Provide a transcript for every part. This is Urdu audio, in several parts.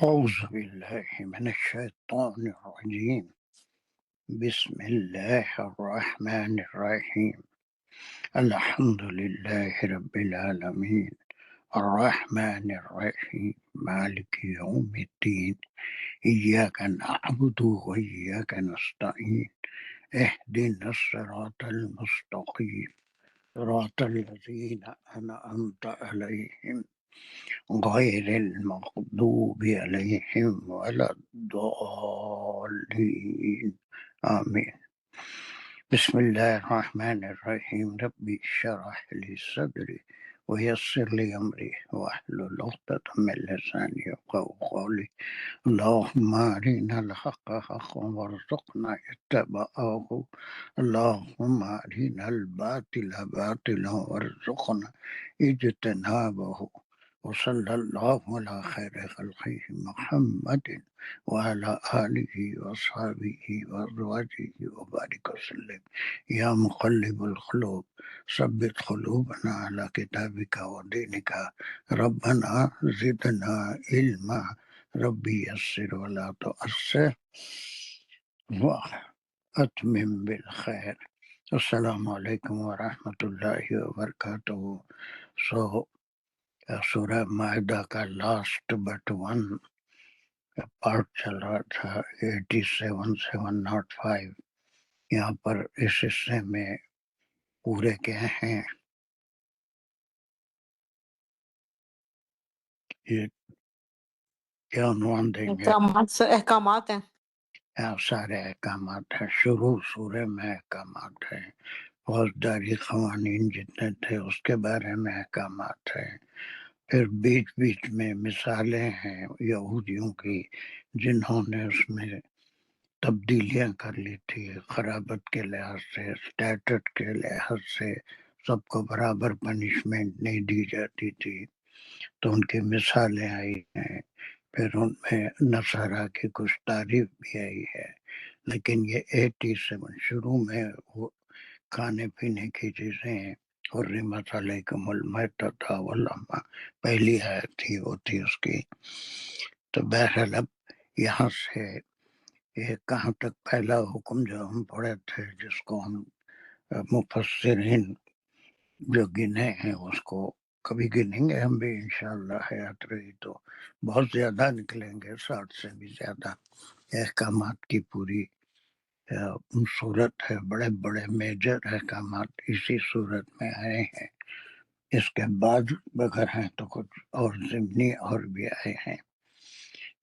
أعوذ بالله من الشيطان الرجيم. بسم الله الرحمن الرحيم. الحمد لله رب العالمين الرحمن الرحيم مالك يوم الدين. إياك نعبد وإياك نستعين. اهدنا الصراط المستقيم صراط الذين أنعمت عليهم غير المغضوب عليهم ولا الضالين آمين. بسم الله الرحمن الرحيم. ربي اشرح لي صدري ويسر لي أمري واحلل عقدة من لساني يفقهوا قولي. اللهم أرنا الحق حقا وارزقنا اتباعه. اللهم أرنا الباطل باطلا وارزقنا اجتنابه. وصلى الله على خير خلقه محمد وعلى آله وصحبه وأزواجه وبارك وسلم. يا مقلب القلوب ثبت قلوبنا على كتابك ودينك. ربنا زدنا علما. ربي يسر ولا تؤسر وأتمم بالخير. السلام علیکم ورحمۃ اللہ وبرکاتہ. سو سورہ معاہدہ کا لاسٹ بٹ ون پارٹ چل رہا تھا 87-705. یہاں پر اس حصے میں پورے کیا ہیں، یہ کیا عنوان دیں گے؟ احکامات ہیں، سارے احکامات ہیں. شروع سورہ میں احکامات ہیں. فوجداری قوانین جتنے تھے اس کے بارے میں احکامات ہیں. پھر بیچ بیچ میں مثالیں ہیں یہودیوں کی جنہوں نے اس میں تبدیلیاں کر لی تھی، خرابت کے لحاظ سے، اسٹیٹٹ کے لحاظ سے سب کو برابر پنشمنٹ نہیں دی جاتی تھی، تو ان کی مثالیں آئی ہیں. پھر ان میں نصارہ کی کچھ تعریف بھی آئی ہے. لیکن یہ 87 شروع میں وہ کھانے پینے کی چیزیں حرمت علیکم المیتۃ والدم پہلی آیت تھی، وہ تھی اس کی. تو بہرحال اب یہاں سے یہ کہاں تک پہلا حکم جو ہم پڑھے تھے، جس کو ہم مفسرین جو گنے ہیں اس کو کبھی گنیں گے ہم بھی انشاءاللہ، حیات رہی تو بہت زیادہ نکلیں گے، 60 سے بھی زیادہ احکامات کی پوری صورت ہے. بڑے بڑے میجر احکامات اسی صورت میں آئے ہیں. اس کے بعد بغیر ہیں تو کچھ اور ضمنی اور بھی آئے ہیں.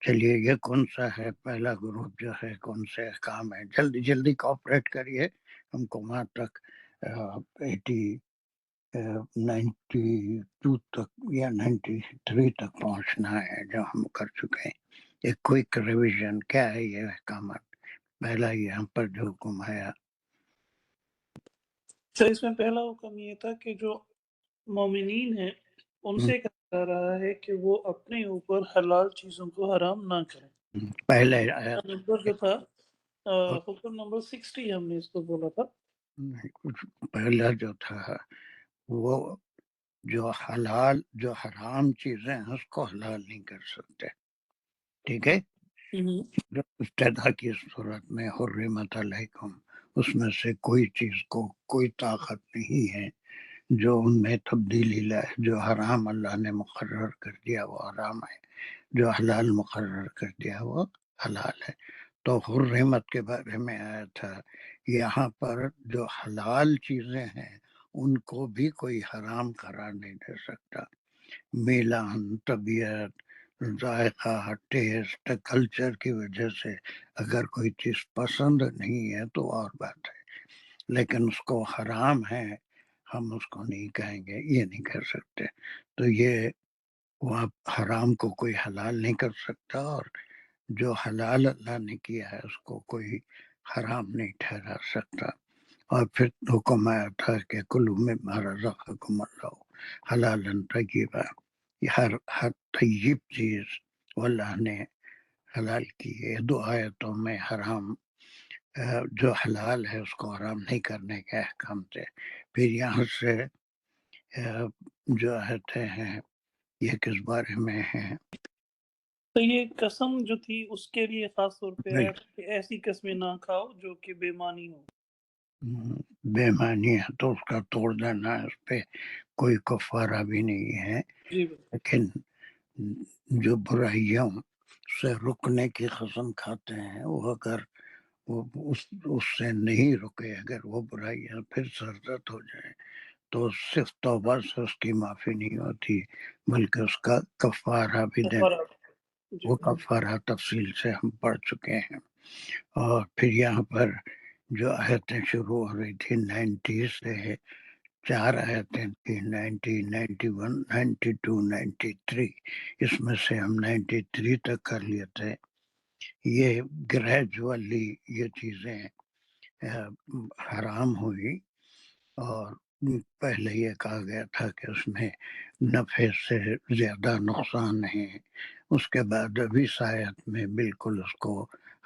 چلیے یہ کون سا ہے پہلا گروپ جو ہے، کون سے احکام ہے؟ جلدی جلدی کوآپریٹ کریے، ہم کو وہاں تک 92 تک یا 93 تک پہنچنا ہے جو ہم کر چکے ہیں. ایک کوئک ریویژن کیا ہے یہ احکامات. پہلا یہاں پر جو حکم آیا، اس میں پہلا حکم یہ تھا کہ جو مومنین ہیں ان سے کہا جا رہا ہے کہ وہ اپنے اوپر حلال چیزوں کو حرام نہ کریں. پہلے آیا نمبر جو تھا حکم نمبر 60 ہم نے اس کو بولا تھا. کچھ پہلا جو تھا وہ جو حلال جو حرام چیزیں ہیں اس کو حلال نہیں کر سکتے. ٹھیک ہے، جو ابتدا کی صورت میں حرمت علیکم، اس میں سے کوئی چیز کو کوئی طاقت نہیں ہے جو ان میں تبدیلی لائے. جو حرام اللہ نے مقرر کر دیا وہ حرام ہے، جو حلال مقرر کر دیا وہ حلال ہے. تو حرمت کے بارے میں آیا تھا. یہاں پر جو حلال چیزیں ہیں ان کو بھی کوئی حرام قرار نہیں دے سکتا. میلان، طبیعت، ذائقہ، ٹیسٹ، کلچر کی وجہ سے اگر کوئی چیز پسند نہیں ہے تو اور بات ہے، لیکن اس کو حرام ہے ہم اس کو نہیں کہیں گے، یہ نہیں کر سکتے. تو یہ وہاں حرام کو کوئی حلال نہیں کر سکتا، اور جو حلال اللہ نے کیا ہے اس کو کوئی حرام نہیں ٹھہرا سکتا. اور پھر حکم آیا تھا کہ کلوا مما رزقکم اللہ حلالا طیبا. ہر طیب چیز اللہ نے حلال کی ہے. 2 آیتوں میں حرام جو حلال ہے اس کو حرام نہیں کرنے کے احکام تھے. پھر یہاں سے جو آتے ہیں یہ کس بارے میں ہیں؟ تو یہ قسم جو تھی اس کے لیے خاص طور پہ آیا تھا کہ ایسی قسمیں نہ کھاؤ جو کہ بےمانی ہو. بےمانی ہے تو اس کا توڑ دینا ہے، اس پہ کوئی کفارہ بھی نہیں ہے. جی بالکل. لیکن جو برائیوں سے رکنے کی قسم کھاتے ہیں، وہ اگر وہ اس سے نہیں رکے، اگر وہ برائیاں پھر سرزد ہو جائیں تو صرف توبہ سے اس کی معافی نہیں ہوتی، بلکہ اس کا کفارہ بھی دینا. جی وہ کفارہ تفصیل سے ہم پڑھ چکے ہیں. اور پھر یہاں پر جو آیتیں شروع ہو رہی تھی 90 سے، 4 آیتیں تھی، 90، 91، 92، 93. اس میں سے ہم 93 تک کر لیے تھے. یہ گریجولی یہ چیزیں حرام ہوئی، اور پہلے یہ کہا گیا تھا کہ اس میں نفع سے زیادہ نقصان ہے. اس کے بعد ابھی آیت میں بالکل اس کو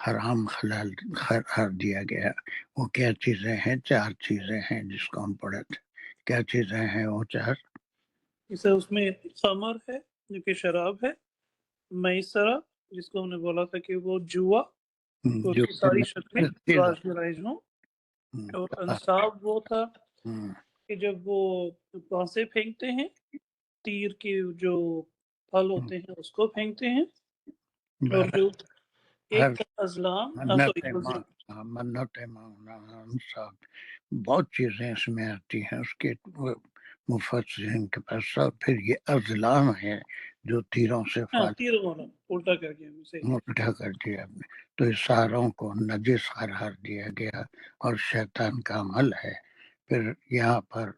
حرام حلال قرار دیا گیا. وہ کیا چیزیں ہیں؟ 4 چیزیں ہیں جس کو ہم پڑھے تھے. کیا چیزیں ہیں وہ 4؟ جیسے اس میں خمر ہے جو کہ شراب ہے، میسرہ جس کو ہم نے بولا تھا کہ وہ جوا، اس جو کی ساری شکلیں رائج رائج ہوں. اور انصاب وہ تھا کہ جب وہ پانسے پھینکتے ہیں، تیر کے جو پھل ہوتے ہیں اس کو پھینکتے ہیں. اور جو ایک ازلام منت مانگنا، انصاف، بہت چیزیں اس میں آتی ہیں اس کے مفسرین کے پاس. پھر یہ ازلام ہے جو تیروں سے تیر والا الٹا کر کے الٹا کر دیا آپ نے، تو اس ساروں کو نجس قرار دیا گیا اور شیطان کا عمل ہے. پھر یہاں پر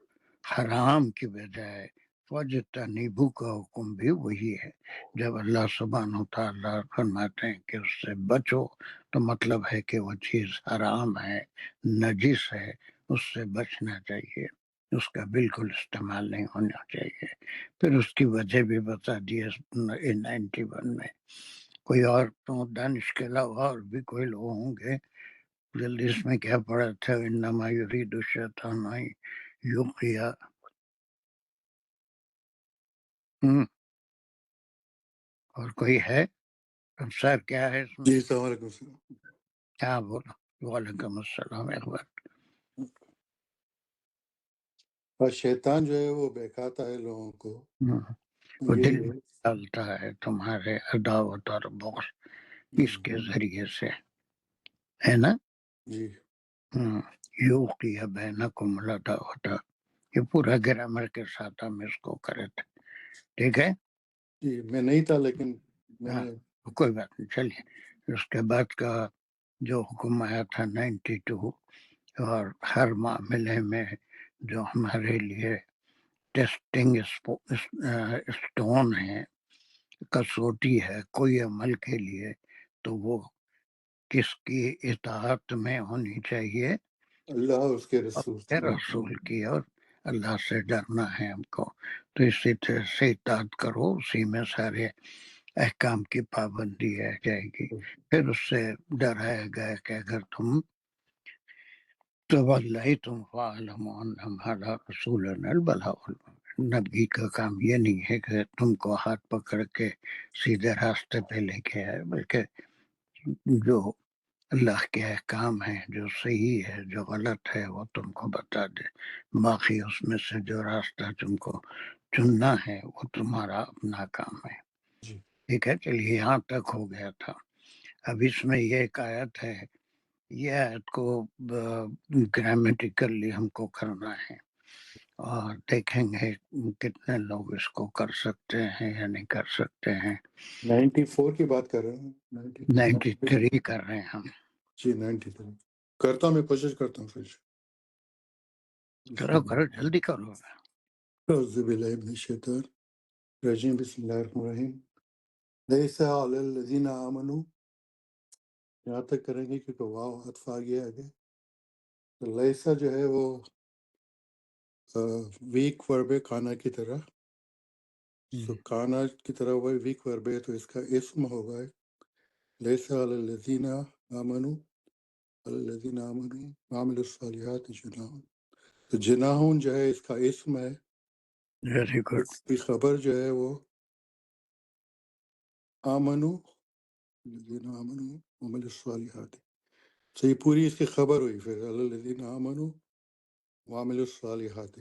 حرام کی بجائے وجتنیبو کا حکم بھی وہی ہے. جب اللہ سبحانہ وتعالیٰ فرماتے ہیں کہ اس سے بچو، تو مطلب ہے کہ وہ چیز حرام ہے، نجس ہے، اس سے بچنا چاہیے، اس کا بالکل استعمال نہیں ہونا چاہیے. پھر اس کی وجہ بھی بتا دی 91 میں. کوئی اور تو دانش کے علاوہ اور بھی کوئی لوگ ہوں گے. جلدی اس میں کیا پڑا تھا؟ انما یرید الشیطان ان یوقع. اور کوئی ہے سر؟ کیا ہے اس میں؟ جی السلام علیکم. کیا بولا؟ وعلیکم السلام. ایک بار اور شیطان جو ہے وہ بہکاتا ہے لوگوں کو، وہ دل یہ میں ڈالتا ہے تمہارے عداوت اور بغض اس کے ذریعے سے، ہے نا؟ جی یوقع بینکم العداوۃ. یہ پورا گرامر کے ساتھ ہم اس کو کرے تھے. ٹھیک ہے جی، میں نہیں تھا لیکن میں نے کوئی بات نہیں. چلیے اس کے بعد کا جو حکم آیا تھا 92، اور ہر معاملے میں جو ہمارے لیے ٹیسٹنگ اسٹون ہے، کسوٹی ہے کوئی عمل کے لیے، تو وہ کس کی اطاعت میں ہونی چاہیے؟ اللہ اور اس کے رسول رسول کی، اور اللہ سے ڈرنا ہے ہم کو. تو اسی طرح سے اطاعت کرو، اسی میں سارے احکام کی پابندی آ جائے گی. پھر اس سے ڈرایا گیا کہ اگر تم تولیتم فاعلموا انما رسولنا البلاغ المبین. نبی کا کام یہ نہیں ہے کہ تم کو ہاتھ پکڑ کے سیدھے راستے پہ لے کے آئے، بلکہ جو اللہ کے احکام ہیں، جو صحیح ہے جو غلط ہے وہ تم کو بتا دے. باقی اس میں سے جو راستہ تم کو چننا ہے وہ تمہارا اپنا کام ہے. ٹھیک ہے، چلیے یہاں تک ہو گیا تھا. اب اس میں یہ ایک آیت ہے، یہ آیت کو گرامیٹیکلی ہم کو کرنا ہے، اور دیکھیں گے کتنے لوگ اس کو کر سکتے ہیں یا نہیں کر سکتے ہیں. 94 کی بات کر رہے ہیں. 93 کر رہے ہیں ہم. جی 93 کرتا ہوں، میں کوشش کرتا ہوں. پھر کرو جلدی کرو. اعوذ باللہ من الشیطان الرجیم، بسم اللہ الرحمن الرحیم. لیس علی الذین آمنوا، یہاں تک کریں گے کیونکہ واو عطف آ گیا آگے. تو لیسا جو ہے وہ ویک ورب ہے کانا کی طرح. کانا کی طرح وہ ویک ورب ہے، تو اس کا اسم ہوگا لیسا علی الذین آمنوا الذین آمنوا وعملوا الصالحات جناح. تو جناحون جو ہے اس کا اسم ہے. Very good. اس کی خبر جو ہے وہ آمنو الذین آمنو وعملوا الصالحات. تو یہ پوری اس کی خبر ہوئی پھر الذین آمنو وعملوا الصالحات.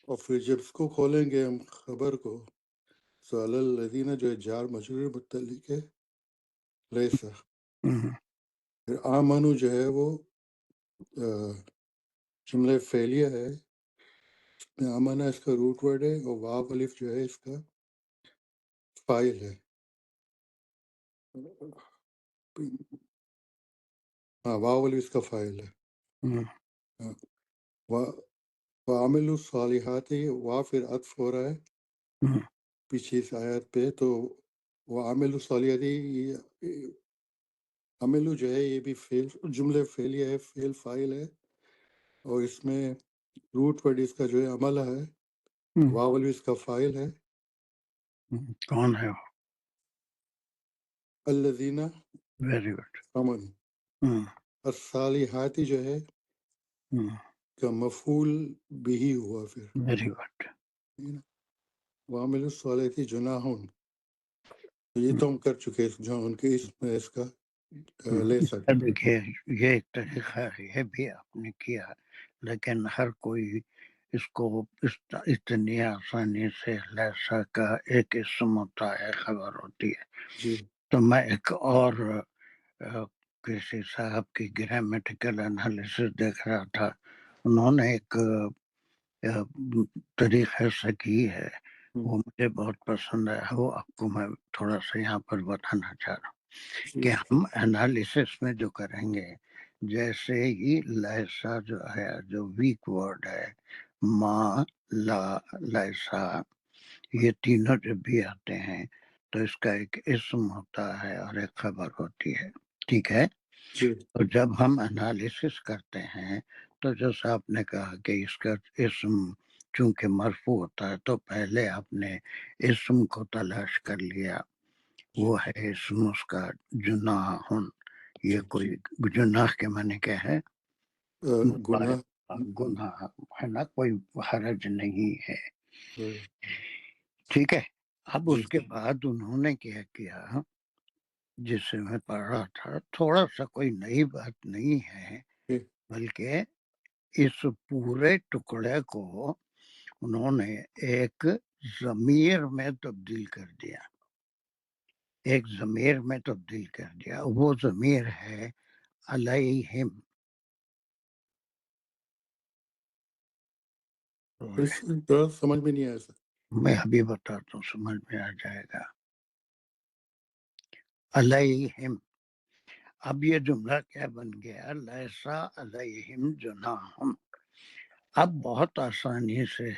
اور پھر جب اس کو کھولیں گے ہم خبر کو تو الذین جو ہے جار مجرور متعلق ہے لیسا. پھر آمنو جو ہے وہ جملہ فعلیہ ہے. آمنہ اس کا روٹ ورڈ ہے اور واو الف جو ہے اس کا فاعل ہے. ہاں واو الف اس کا فاعل ہے. وعملوا الصالحات وا پھر عطف ہو رہا ہے پیچھے اس آیت پہ. تو وعملوا الصالحات عملو جو ہے یہ بھی فعل جملہ فعلیہ ہے، فعل فاعل ہے. اور اس میں روٹ ورڈ اس کا جو ہے عملہ ہے. واو الف اس کا فاعل ہے. کون ہے وہ؟ الذین ویری گڈ. آمنوا. الصالحات جو ہے کا مفعول بھی ہوا پھر. Very good. وعملوا الصالحات جناحٌ. یہ تو ہم کر چکے جو ان کے اس کا لے سکتے. دیکھیے یہ ایک طریقہ ہے، یہ بھی آپ نے کیا، لیکن ہر کوئی اس کو اتنی آسانی سے لیسا کا ایک اسم ہوتا ہے، خبر ہوتی ہے. جی تو میں ایک اور کسی صاحب کی گرامیٹیکل انالیسس دیکھ رہا تھا. انہوں نے ایک طریقے سے کی ہے، وہ مجھے بہت پسند ہے. وہ آپ کو میں تھوڑا سا یہاں پر بتانا چاہ رہا ہوں کہ ہم انالیسس میں جو کریں گے، جیسے ہی لیسا جو ہے جو ویک ورڈ ہے، ما لا لیسا، یہ تینوں جب بھی آتے ہیں تو اس کا ایک اسم ہوتا ہے اور ایک خبر ہوتی ہے. ٹھیک ہے. جی تو جب ہم انالیسس کرتے ہیں تو جیسا آپ نے کہا کہ اس کا اسم چونکہ مرفوع ہوتا ہے تو پہلے آپ نے اسم کو تلاش کر لیا. وہ ہے اسم اس کا جناحٌ. یہ کوئی جناح کے معنی کیا ہے؟ گناہ. گناہ ہے نا، کوئی حرج نہیں ہے. ٹھیک ہے. اب اس کے بعد انہوں نے کیا کیا، جسے میں پڑھ رہا تھا، تھوڑا سا کوئی نئی بات نہیں ہے، بلکہ اس پورے ٹکڑے کو انہوں نے ایک ضمیر میں تبدیل کر دیا. ایک ضمیر میں تبدیل کر دیا. وہ ضمیر ہے علیہم. سمجھ میں نہیں آیا سر. میں ابھی بتاتا ہوں، سمجھ میں آ جائے گا. علیہم. اب یہ جملہ کیا بن گیا؟ لیسا علیہم جناح. اب بہت آسانی سے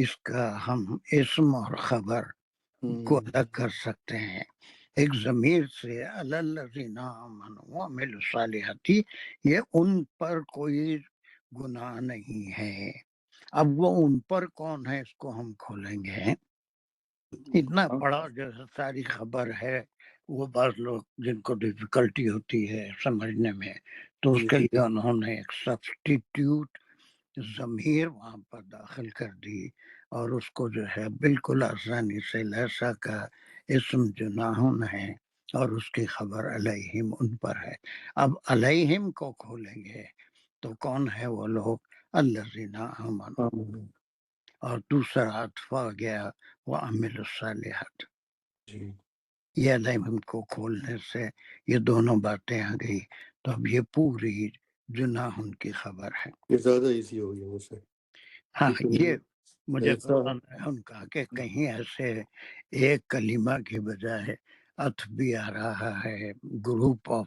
اس کا ہم اسم اور خبر کو الگ کر سکتے ہیں. ایک ضمیر سے الذین آمنوا وعملوا الصالحات، یہ ان پر کوئی گناہ نہیں ہے. اب وہ ان پر کون ہے اس کو ہم کھولیں گے. اتنا بڑا جیسے ساری خبر ہے، وہ بعض لوگ جن کو ڈیفیکلٹی ہوتی ہے سمجھنے میں، تو اس کے لیے انہوں نے ایک سبسٹیٹیوٹ ضمیر وہاں پر داخل کر دی اور اس کو جو ہے بالکل آسانی سے لیسا کا اسم جناح ہے اور اس کی خبر علیہم ان پر ہے. اب علیہم کو کھولیں گے تو کون ہے وہ لوگ؟ الذین آمنوا. اور دوسرا عطف آ گیا وعملوا الصالحات. یہ علیہم کو کھولنے سے یہ دونوں باتیں آ گئی. تو اب یہ پوری جناح ان کی خبر ہے. یہ زیادہ ایزی ہو گیا ویسے. ہاں یہ مجھے پسند ہے ان کا کہ کہیں ایسے ایک کلمہ کی بجائے عطف بھی آ رہا ہے. گروپ آف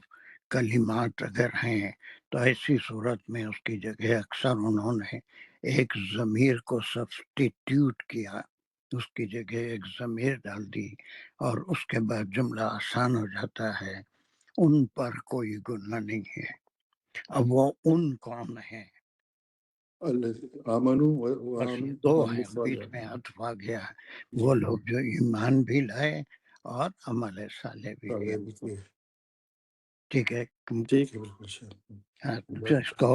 کلمات اگر ہیں تو ایسی صورت میں اس کی جگہ اکثر انہوں نے ایک ضمیر کو سبسٹیٹیوٹ کیا، اس کی جگہ ایک ضمیر ڈال دی اور اس کے بعد جملہ آسان ہو جاتا ہے. ان پر کوئی گناہ نہیں ہے. اب وہ ان کون ہے؟ بس یہ دو ہیں، بیچ میں عطف آ گیا. وہ لوگ جو ایمان بھی لائے اور عمل صالح بھی کیا. ٹھیک ہے. اس کو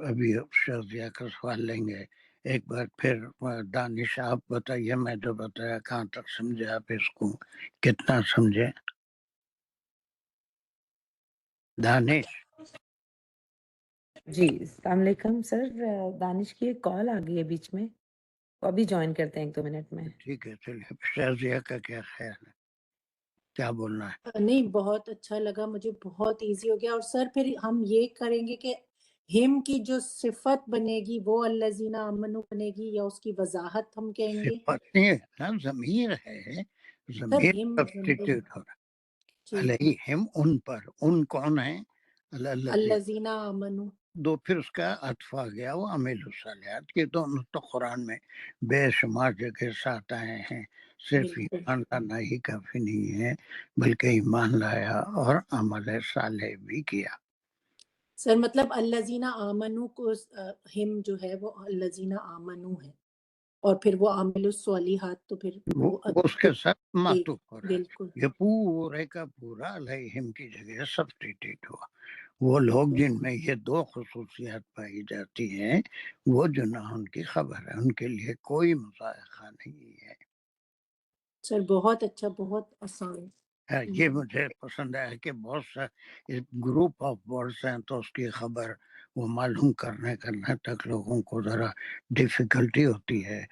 ابھی شازیہ کا سوال لیں گے ایک بار پھر دانش آپ بتائیے، میں جو بتایا کہاں تک سمجھے آپ اس کو، کتنا سمجھے دانش؟ جی السلام علیکم سر، دانش کی ایک کال آ گئی ہے بیچ میں، وہ ابھی جوائن کرتے ہیں 1-2 منٹ میں۔ ٹھیک ہے چلیے، شازیہ کا کیا خیال ہے، کیا بولنا ہے؟ نہیں بہت اچھا لگا مجھے، بہت ایزی ہو گیا۔ اور سر پھر ہم یہ کریں گے کہ ہم کی جو صفت بنے گی وہ الذین آمنو بنے گی، یا اس کی وضاحت ہم کہیں گے؟ صفت نہیں نا، ضمیر ہے، سر ضمیر ہم سبسٹیٹیوٹ ہو رہا ہے، جی علیہم ان پر، ان کون ہیں؟ الذین، الذین آمنو۔ دو پھر اس کا عطف آ گیا وہ عامل الصالحات، یہ دونوں تو قرآن میں بے شمار جگہ ساتھ آئے ہیں۔ صرف بالکل ایمان لانا ہی کافی نہیں ہے، بلکہ ایمان لایا اور عمل صالح بھی کیا۔ سر مطلب الذین آمنو کو ہم جو ہے وہ الذین آمنو ہے، اور پھر وہ عامل الصالحات تو پھر وہ وہ اس کے ساتھ جی معطوف ہو رہا بالکل ہے، یہ پورے کا پورا علیہم کی جگہ سبسٹیٹیوٹ ہوا۔ وہ لوگ جن میں یہ دو خصوصیات پائی جاتی ہیں وہ جناح کی خبر ہے، ان کے لیے کوئی مضائقہ نہیں ہے۔ سر بہت اچھا، بہت آسان۔ یہ مجھے پسند ہے کہ بہت سا گروپ آف ورڈز ہیں تو اس کی خبر وہ معلوم کرنے تک لوگوں کو ذرا ڈیفیکلٹی ہوتی ہے،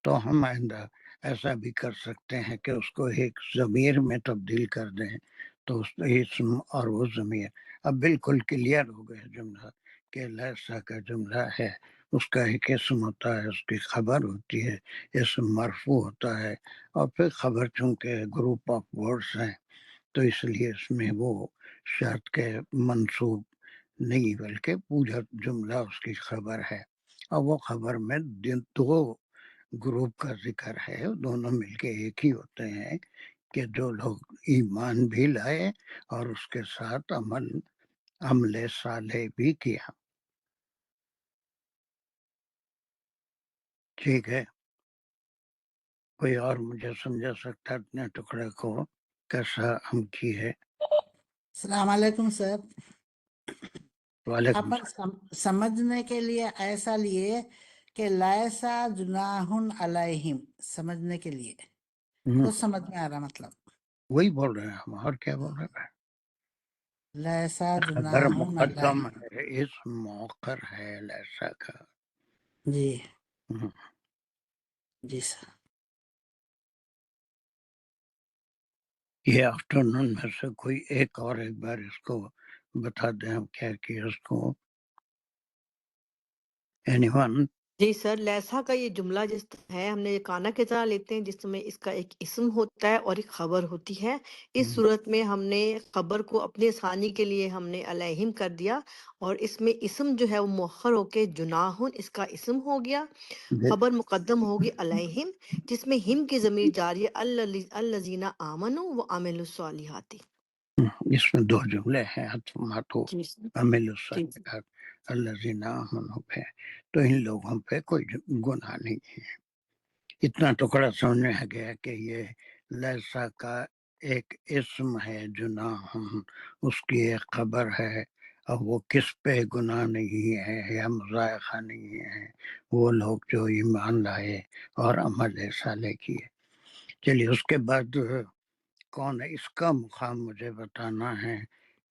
تو ہم آئندہ ایسا بھی کر سکتے ہیں کہ اس کو ایک ضمیر میں تبدیل کر دیں، تو اس اسم اور وہ ضمیر اب بالکل کلیئر ہو گیا جملہ، کہ لیسا کا جملہ ہے، اس کا ایک اسم ہوتا ہے، اس کی خبر ہوتی ہے، اسم مرفوع ہوتا ہے، اور پھر خبر چونکہ گروپ آف ورڈز ہیں تو اس لیے اس میں وہ شرط کے منصوب نہیں، بلکہ پورا جملہ اس کی خبر ہے، اور وہ خبر میں دو گروپ کا ذکر ہے، دونوں مل کے ایک ہی ہوتے ہیں، کہ جو لوگ ایمان بھی لائے اور اس کے ساتھ عمل صالح بھی کیا۔ ٹھیک ہے، کوئی اور مجھے سمجھا سکتا اتنے ٹکڑے کو کیسا ہم کی ہے؟ السلام علیکم سر۔ وعلیکم اپن سمجھنے کے لیے ایسا لیے کہ لیسا جناح علیہم، سمجھنے کے لیے السلام۔ تو سمجھ میں آ رہا مطلب وہی بول رہے ہیں ہم، اور کیا بول رہے ہیں؟ لیسا اگر جناح مقدم علیہم۔ ہے، اس موقر ہے لیسا کا۔ جی ہم۔ جی سر۔ یہ آفٹرنون میں سے کوئی ایک بار اس کو بتا دیں ہم کیا کیا اس کو، اینی ون؟ جی سر، لیسا کا یہ جملہ جس ہے ہم نے یہ کانا کی طرح لیتے ہیں، جس میں اس کا ایک اسم ہوتا ہے اور ایک خبر ہوتی ہے۔ اس صورت میں ہم نے خبر کو اپنے ثانی کے لیے ہم نے علیہم کر دیا، اور اس میں اسم جو ہے وہ مؤخر ہو کے جناح اس کا اسم ہو گیا، خبر مقدم ہوگی علیہم، جس میں ہم کی ضمیر جاری ہے الذین آمنوا وعملوا الصالحات۔ اس میں دو جملے ہیں، معطوف جی سر، عمل جی الصالحات الذین آمنوا پہ، تو ان لوگوں پہ کوئی گناہ نہیں ہے۔ اتنا ٹکڑا سمجھ میں آ گیا کہ یہ لیسا کا ایک اسم ہے جناح، اس کی ایک خبر ہے، اور وہ کس پہ گناہ نہیں ہے یا مضائقہ نہیں ہے، وہ لوگ جو ایمان لائے اور عمل صالح کیے۔ چلیے اس کے بعد کون ہے؟ اس کا مقام مجھے بتانا ہے،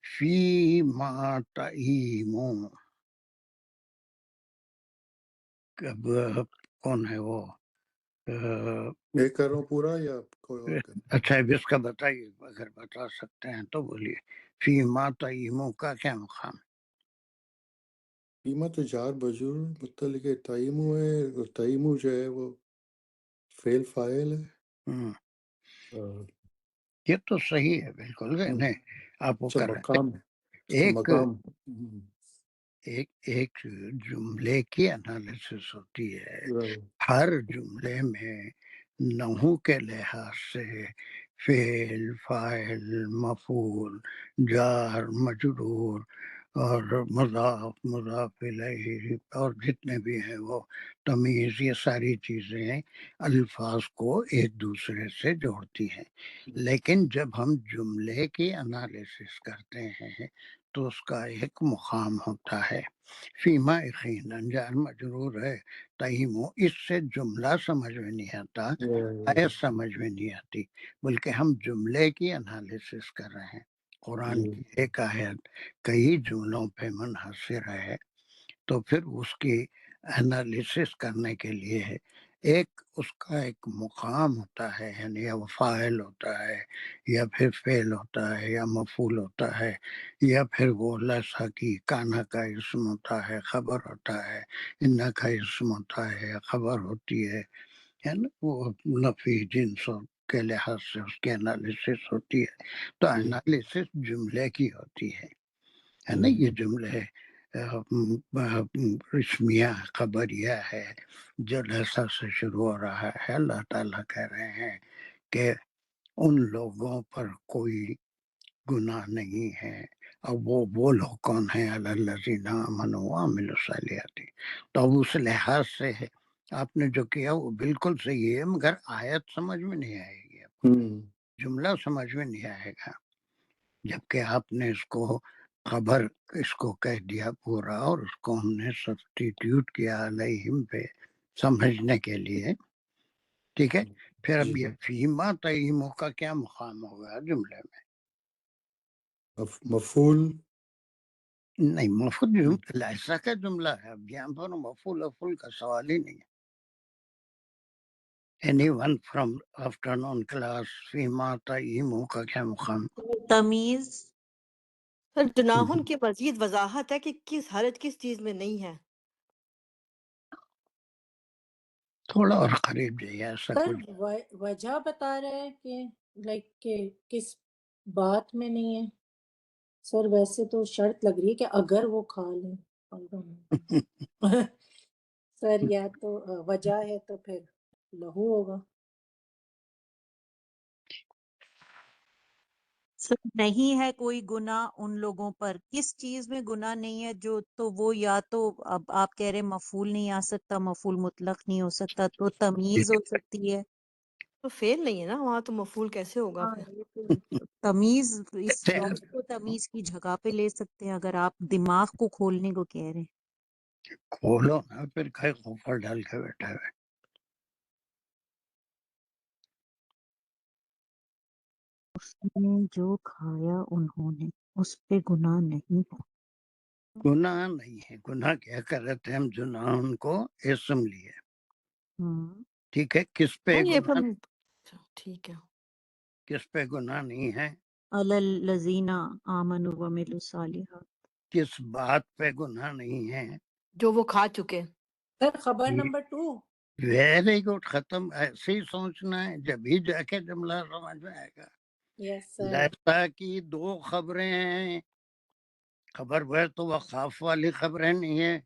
فی ما تعیمو، اب کون ہے وہ؟ میں کر رہا ہوں پورا یا کوئی اور کر؟ اچھا اب اس کا بتائیے، اگر بتا سکتے ہیں تو بولیے، فی ما تعیمو کا کیا مقام؟ قیمت جار بجور متعلق تعیمو ہے، اور تعیمو جو ہے وہ فعل فاعل ہے۔ ہم، اور یہ تو صحیح ہے بالکل، نہیں آپ وہ اچھا کر رہے مقام، اس کا ایک مقام۔ ایک جملے کی انالیسس ہوتی ہے، ہر جملے میں نحو کے لحاظ سے فعل، فاعل، مفعول، جار، مجرور اور مضاف، مضاف الیہ اور جتنے بھی ہیں وہ تمیز، یہ ساری چیزیں الفاظ کو ایک دوسرے سے جوڑتی ہیں، لیکن جب ہم جملے کی انالیسس کرتے ہیں تو اس کا ایک مقام ہوتا ہے. فیما یقیناً جار مجرور ہے تہیمو، اس سے جملہ سمجھ میں نہیں آتا، آیت سمجھ میں نہیں آتی، بلکہ ہم جملے کی انالیسس کر رہے ہیں. قرآن کی ایک آیت کئی جملوں پہ منحصر ہے، تو پھر اس کی انالیسس کرنے کے لیے ایک اس کا ایک مقام ہوتا ہے، یعنی یا وہ فاعل ہوتا ہے یا پھر فعل ہوتا ہے یا مفعول ہوتا ہے یا پھر وہ لسا کی کانا کا اسم ہوتا ہے، خبر ہوتا ہے، انا کا اسم ہوتا ہے، خبر ہوتی ہے نا، وہ نفی جنسوں کے لحاظ سے اس کی انالیسس ہوتی ہے. تو انالیسس جملے کی ہوتی ہے نا. یہ جملے رسمیہ خبریہ ہے جو لہسا سے شروع ہو رہا ہے. اللہ تعالیٰ کہہ رہے ہیں کہ ان لوگوں پر کوئی گناہ نہیں ہے. اب وہ لوگ کون ہیں؟ الذین آمنوا وعملوا الصالحات. تو اب اس لحاظ سے آپ نے جو کیا وہ بالکل صحیح ہے، مگر آیت سمجھ میں نہیں آئے گی، آپ کو جملہ سمجھ میں نہیں آئے گا. جبکہ آپ نے اس کو خبر اس کو کہہ دیا پورا، اور اس کو ہم نے سبسٹیٹیوٹ کیا علیہم پہ سمجھنے کے لیے. ٹھیک ہے. پھر اب یہ فیما تیمو کا کیا مقام ہوگا جملے میں؟ مفعول نہیں، مفعول ایسا کا جملہ ہے. اب یہاں پر مفعول افعول کا سوال ہی نہیں ہے. Any one from afternoon class, فیما تیمو کا کیا مقام؟ تمیز. سر جناحن کی مزید وضاحت ہے کہ کس حرج کس چیز میں نہیں ہے. تھوڑا اور قریب جائیے. ایسا سر کچھ وجہ بتا رہے ہیں کہ لائک کہ کس بات میں نہیں ہے. سر ویسے تو شرط لگ رہی ہے کہ اگر وہ کھا لیں. سر یا تو وجہ ہے تو پھر لہو ہوگا. سر نہیں ہے کوئی گناہ ان لوگوں پر، کس چیز میں گناہ نہیں ہے؟ جو تو وہ یا تو اب آپ کہہ رہے مفعول نہیں آ سکتا، مفعول مطلق نہیں ہو سکتا، تو تمیز ہو سکتی ہے. تو فعل نہیں ہے نا وہاں، تو مفعول کیسے ہوگا ہاں پھر؟ یہ تو تمیز، اس لفظ کو تمیز کی جگہ پہ لے سکتے ہیں اگر آپ دماغ کو کھولنے کو کہہ رہے ہیں. کھولو نا، پھر کئی اوپر ڈال کے بیٹھا ہوئے. اس نے جو کھایا انہوں نے، اس پہ گناہ نہیں ہے. گناہ نہیں ہے. گناہ کیا کر رہے تھے ہم؟ جناح ان کو اسم لیے. ٹھیک ہے. کس پہ ہاں یہ گناہ؟ اچھا ٹھیک ہے. کس پہ گناہ نہیں ہے؟ علی الذین آمنوا وعملوا الصالحات. کس بات پہ گناہ نہیں ہے؟ جو وہ کھا چکے. سر خبر نمبر 2. Very good. ختم. ایسے ہی سوچنا ہے، جب ہی جا کے جملہ سمجھ میں آئے گا. یس سر. لیسا کی 2 خبریں ہیں. خبر وہ تو وقاف والی خبریں نہیں ہے.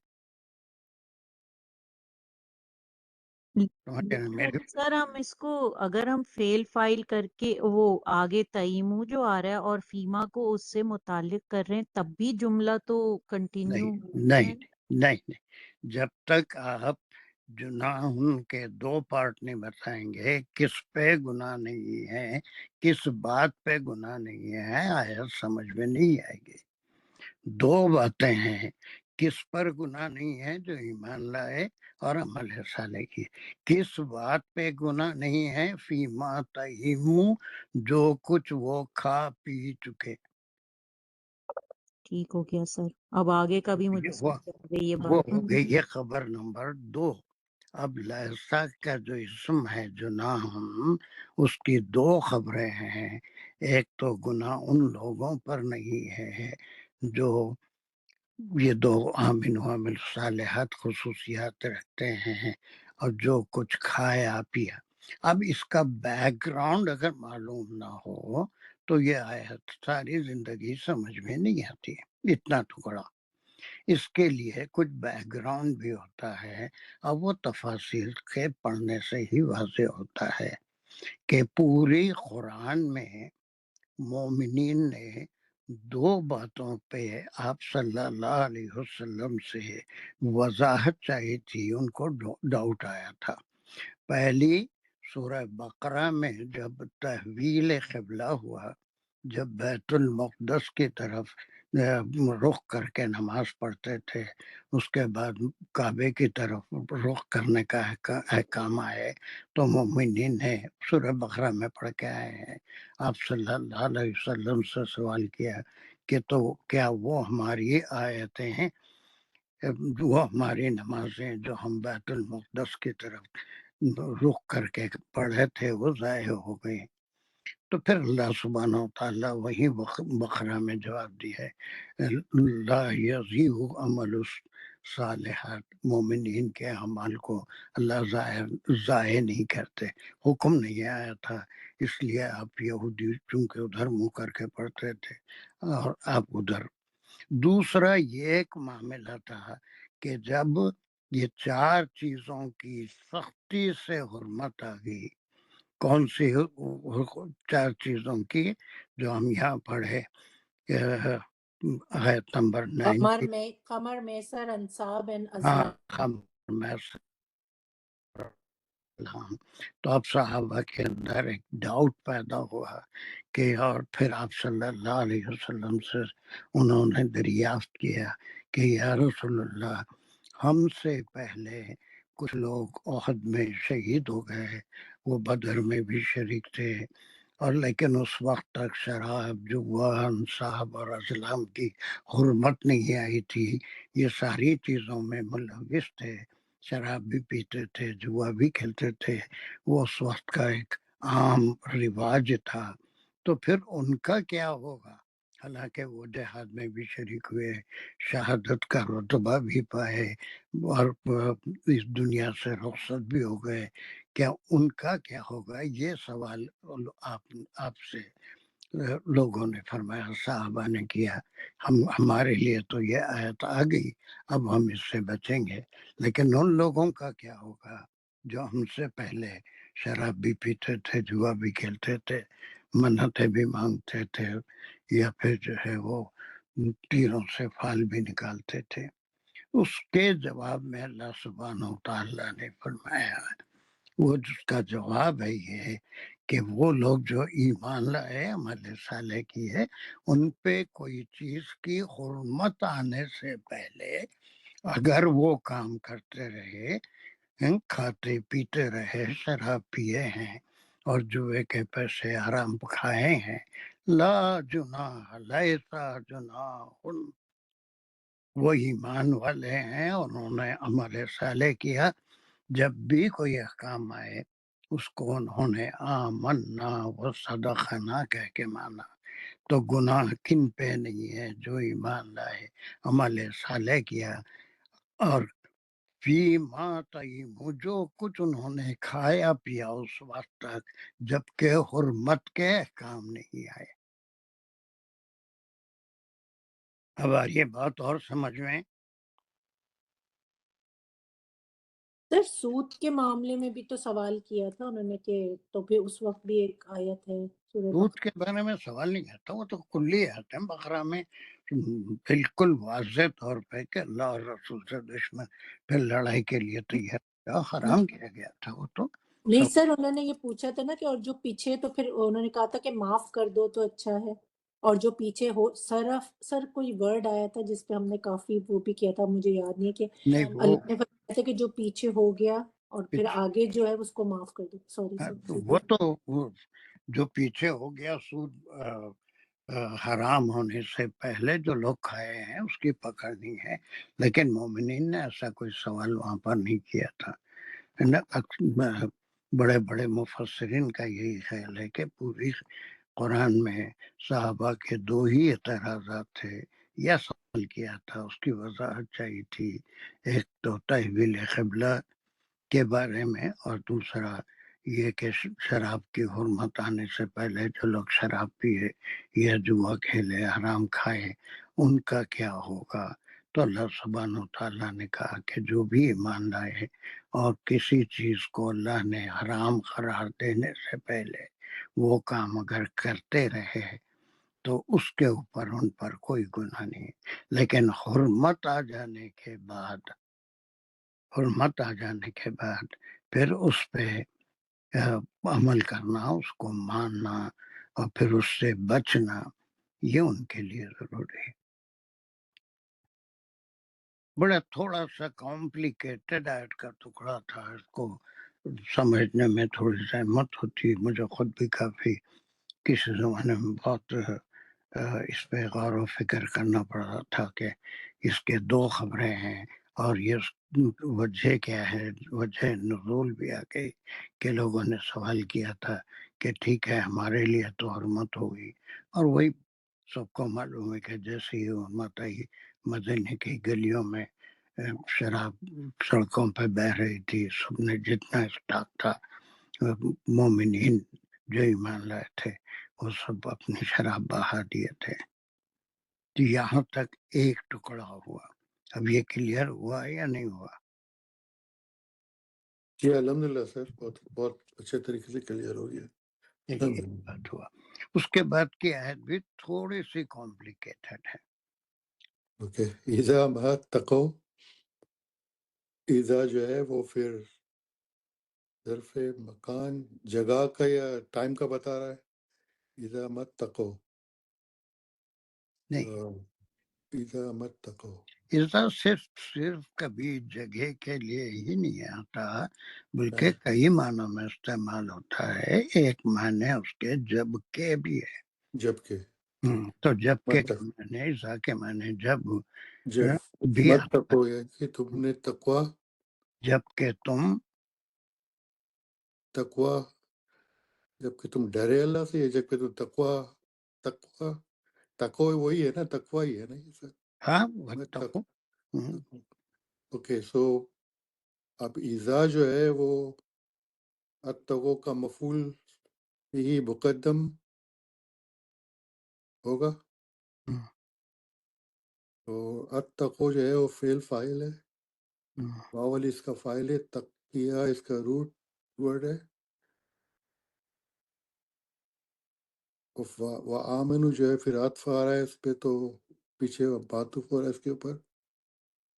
میری سر ہم اس کو اگر ہم فیل فائل کر کے وہ آگے تیمو جو آ رہا ہے اور فیما کو اس سے متعلق کر رہے ہیں، تب بھی جملہ تو کنٹینیو نہیں، جب تک آپ جناح کے 2 پارٹ نہیں بتائیں گے، کس پہ گناہ نہیں ہے، کس بات پہ گناہ نہیں ہے، آیت سمجھ میں نہیں آئے گی. 2 باتیں ہیں. کس پر گناہ نہیں ہے؟ جو ایمان لائے اور عمل صالح کی. کس بات پہ گناہ نہیں ہے؟ فیما تہیمو، جو کچھ وہ کھا پی چکے. ٹھیک ہو گیا سر. اب آگے کا بھی مجھے وہ سمجھ آ گئی یہ وہ بات. ہو گئی یہ خبر نمبر 2. اب لہسا کا جو اسم ہے جناح، اس کی 2 خبریں ہیں. ایک تو گناہ ان لوگوں پر نہیں ہے جو یہ 2 آمن و عامل صالحات خصوصیات رکھتے ہیں، اور جو کچھ کھایا پیا. اب اس کا بیک گراؤنڈ اگر معلوم نہ ہو تو یہ آیت ساری زندگی سمجھ میں نہیں آتی. اتنا ٹکڑا. اس کے لیے کچھ بیک گراؤنڈ بھی ہوتا ہے. اب وہ تفاصیل کے پڑھنے سے ہی واضح ہوتا ہے کہ پوری قرآن میں مومنین نے 2 باتوں پہ آپ صلی اللہ علیہ وسلم سے وضاحت چاہی تھی. ان کو ڈاؤٹ آیا تھا. پہلی سورہ بقرہ میں جب تحویل قبلہ ہوا، جب بیت المقدس کی طرف رخ کر کے نماز پڑھتے تھے، اس کے بعد کعبے کی طرف رخ کرنے کا احکام آئے تو مومنین نے سورہ بقرہ میں پڑھ کے آئے ہیں۔ آپ صلی اللہ علیہ وسلم سے سوال کیا کہ تو کیا وہ ہماری آیتیں ہیں، وہ ہماری نمازیں جو ہم بیت المقدس کی طرف رخ کر کے پڑھے تھے وہ ضائع ہو گئی؟ تو پھر اللہ سبحانہ و تعالیٰ وہی بقرہ میں جواب دیا ہے، لا یضیع عمل الصالحات، مومنین کے اعمال کو اللہ ضائع نہیں کرتے۔ حکم نہیں آیا تھا، اس لیے آپ یہودی چونکہ ادھر منہ کر کے پڑھتے تھے اور آپ ادھر۔ دوسرا یہ ایک معاملہ تھا کہ جب یہ 4 چیزوں کی سختی سے حرمت آ گئی، کون سی 4 چیزوں کی جو ہم یہاں پڑھے، آیت نمبر 9 قمر میسر انصاب ہاں ازلام۔ تو اب صحابہ کے اندر ایک ڈاؤٹ پیدا ہوا کہ، اور پھر آپ صلی اللہ علیہ وسلم سے انہوں نے دریافت کیا کہ یا رسول اللہ، ہم سے پہلے کچھ لوگ احد میں شہید ہو گئے، وہ بدر میں بھی شریک تھے، اور لیکن اس وقت تک شراب، جوا، انصاب اور ازلام کی حرمت نہیں آئی تھی، یہ ساری چیزوں میں ملوث تھے، شراب بھی پیتے تھے، جوا بھی کھیلتے تھے، وہ اس وقت کا ایک عام رواج تھا، تو پھر ان کا کیا ہوگا؟ حالانکہ وہ جہاد میں بھی شریک ہوئے، شہادت کا رتبہ بھی پائے اور اس دنیا سے رخصت بھی ہو گئے، کیا ان کا کیا ہوگا؟ یہ سوال آپ سے لوگوں نے فرمایا، صحابہ نے کیا، ہمارے لیے تو یہ آیت آ گئی، اب ہم اس سے بچیں گے، لیکن ان لوگوں کا کیا ہوگا جو ہم سے پہلے شراب بھی پیتے تھے، جوا بھی کھیلتے تھے، منتیں بھی مانگتے تھے، یا پھر جو ہے وہ تیروں سے پھال بھی نکالتے تھے؟ اس کے جواب میں اللہ سبحانہ و تعالیٰ نے فرمایا، وہ جس کا جواب ہے یہ کہ وہ لوگ جو ایمان لائے، عمل صالح کی ہے، ان پہ کوئی چیز کی حرمت آنے سے پہلے اگر وہ کام کرتے رہے، کھاتے پیتے رہے، شراب پیے ہیں اور جوے کے پیسے حرام کھائے ہیں، لا جناح، لیسا جناح، وہ ایمان والے ہیں، انہوں نے عمل صالح کیا، جب بھی کوئی احکام آئے اس کو انہوں نے آمنا و صدقنا کہہ کے مانا، تو گناہ کن پہ نہیں ہے؟ جو ایمان لائے، عمل صالح کیا، اور فی ما طعیموا، جو کچھ انہوں نے کھایا پیا اس وقت تک جبکہ حرمت کے احکام نہیں آئے۔ اب یہ بات اور سمجھ میں، سر سود کے معاملے میں بھی تو سوال کیا تھا انہوں نے کہ تو پھر اس وقت بھی ایک آیت ہے سورہ سود بقرہ۔ کے بارے میں سوال نہیں کرتا، وہ تو کلی آتے ہیں بقرہ میں بالکل واضح طور پہ کہ اللہ اور رسول سے دشمن پھر لڑائی کے لیے تیار تھا، حرام کیا گیا تھا وہ تو۔ نہیں سر، انہوں نے یہ پوچھا تھا نا کہ اور جو پیچھے، تو پھر انہوں نے کہا تھا کہ معاف کر دو تو اچھا ہے، اور جو پیچھے ہو سر کوئی ورڈ آیا تھا جس پہ ہم نے کافی وہ بھی کیا تھا، مجھے یاد نہیں ہے کہ نہیں وہ اللہ نے فرمایا تھا کہ جو پیچھے ہو گیا اور پھر آگے جو ہے اس کو معاف کر دو۔ سوری سر، وہ تو جو پیچھے ہو گیا، سود حرام ہونے سے پہلے جو لوگ کھائے ہیں اس کی پکڑ نہیں ہے، لیکن مومنین نے ایسا کوئی سوال وہاں پر نہیں کیا تھا۔ بڑے بڑے مفسرین کا یہی خیال ہے کہ پوری قرآن میں صحابہ کے 2 ہی اعتراضات تھے، یا سوال کیا تھا، اس کی وضاحت چاہیے تھی، ایک تو تحویل قبلہ کے بارے میں، اور دوسرا یہ کہ شراب کی حرمت آنے سے پہلے جو لوگ شراب پیے یا جوا کھیلے، حرام کھائے، ان کا کیا ہوگا؟ تو اللہ سبحانہ و تعالیٰ نے کہا کہ جو بھی ایمان لائے اور کسی چیز کو اللہ نے حرام قرار دینے سے پہلے وہ کام اگر کرتے رہے تو اس کے اوپر ان پر کوئی گناہ نہیں، لیکن حرمت آ جانے کے بعد پھر اس پہ عمل کرنا، اس کو ماننا اور پھر اس سے بچنا، یہ ان کے لیے ضروری ہے۔ بڑا تھوڑا سا کمپلیکیٹڈ آیت کا ٹکڑا تھا، اس کو سمجھنے میں تھوڑی زحمت ہوتی، مجھے خود بھی کافی کسی زمانے میں بہت اس پہ غور و فکر کرنا پڑا تھا کہ اس کے دو خبریں ہیں اور یہ وجہ کیا ہے، وجہ نزول بھی آ گئی کہ لوگوں نے سوال کیا تھا کہ ٹھیک ہے ہمارے لیے تو حرمت ہوگی، اور وہی سب کو معلوم ہے کہ جیسے ہی حرمت آئی مدینے کی گلیوں میں شراب سڑکوں پہ بہ رہی تھی، سب نے جتنا اسٹاک تھا مومنین جو ایمان لائے تھے وہ سب اپنی شراب بہا دیے تھے، تو یہاں تک ایک ٹکڑا ہوا۔ اب یہ کلیئر ہوا یا نہیں ہوا؟ جی الحمدللہ سر، بہت بہت اچھے طریقے سے کلیئر ہو گیا۔ یہ بات ہوا۔ اس کے بعد کی آیت بھی تھوڑی سی کمپلیکیٹڈ ہے۔ اوکے، ایزا ما تقو، ایزا جو ہے وہ پھر ظرف مکان جگہ کا یا ٹائم کا بتا رہا ہے؟ ایزا مت تقو، نہیں، ایزا مت تقو، ایسا صرف کبھی جگہ کے لیے ہی نہیں آتا، بلکہ کئی معنوں میں استعمال ہوتا ہے۔ ایک معنی اس کے جب کے بھی ہے، جب کہ تو جب کے مت معنی ایسا کے معنی جب جب بھی مت آتا، تقو ہے کہ تم نے تقوا، جب کہ تم تقوا جب کہ تم ڈرے اللہ سے، یا جب کہ تم تقوا، تقوا تقوی وہی ہے نا، تقوا ہی ہے نا یہ سر؟ ہاں میں واتقوا۔ اوکے، سو اب ایزا جو ہے وہ اتقو کا مفعول ہی مقدم ہوگا، تو اتقو جو ہے وہ فعل فاعل ہے، واول اس کا فاعل ہے، تقیہ اس کا روٹ ورڈ ہے، و آمنو جو ہے پھر عطف آ رہا ہے اس پہ، تو پیچھے معطوف ہو رہا ہے اس کے اوپر،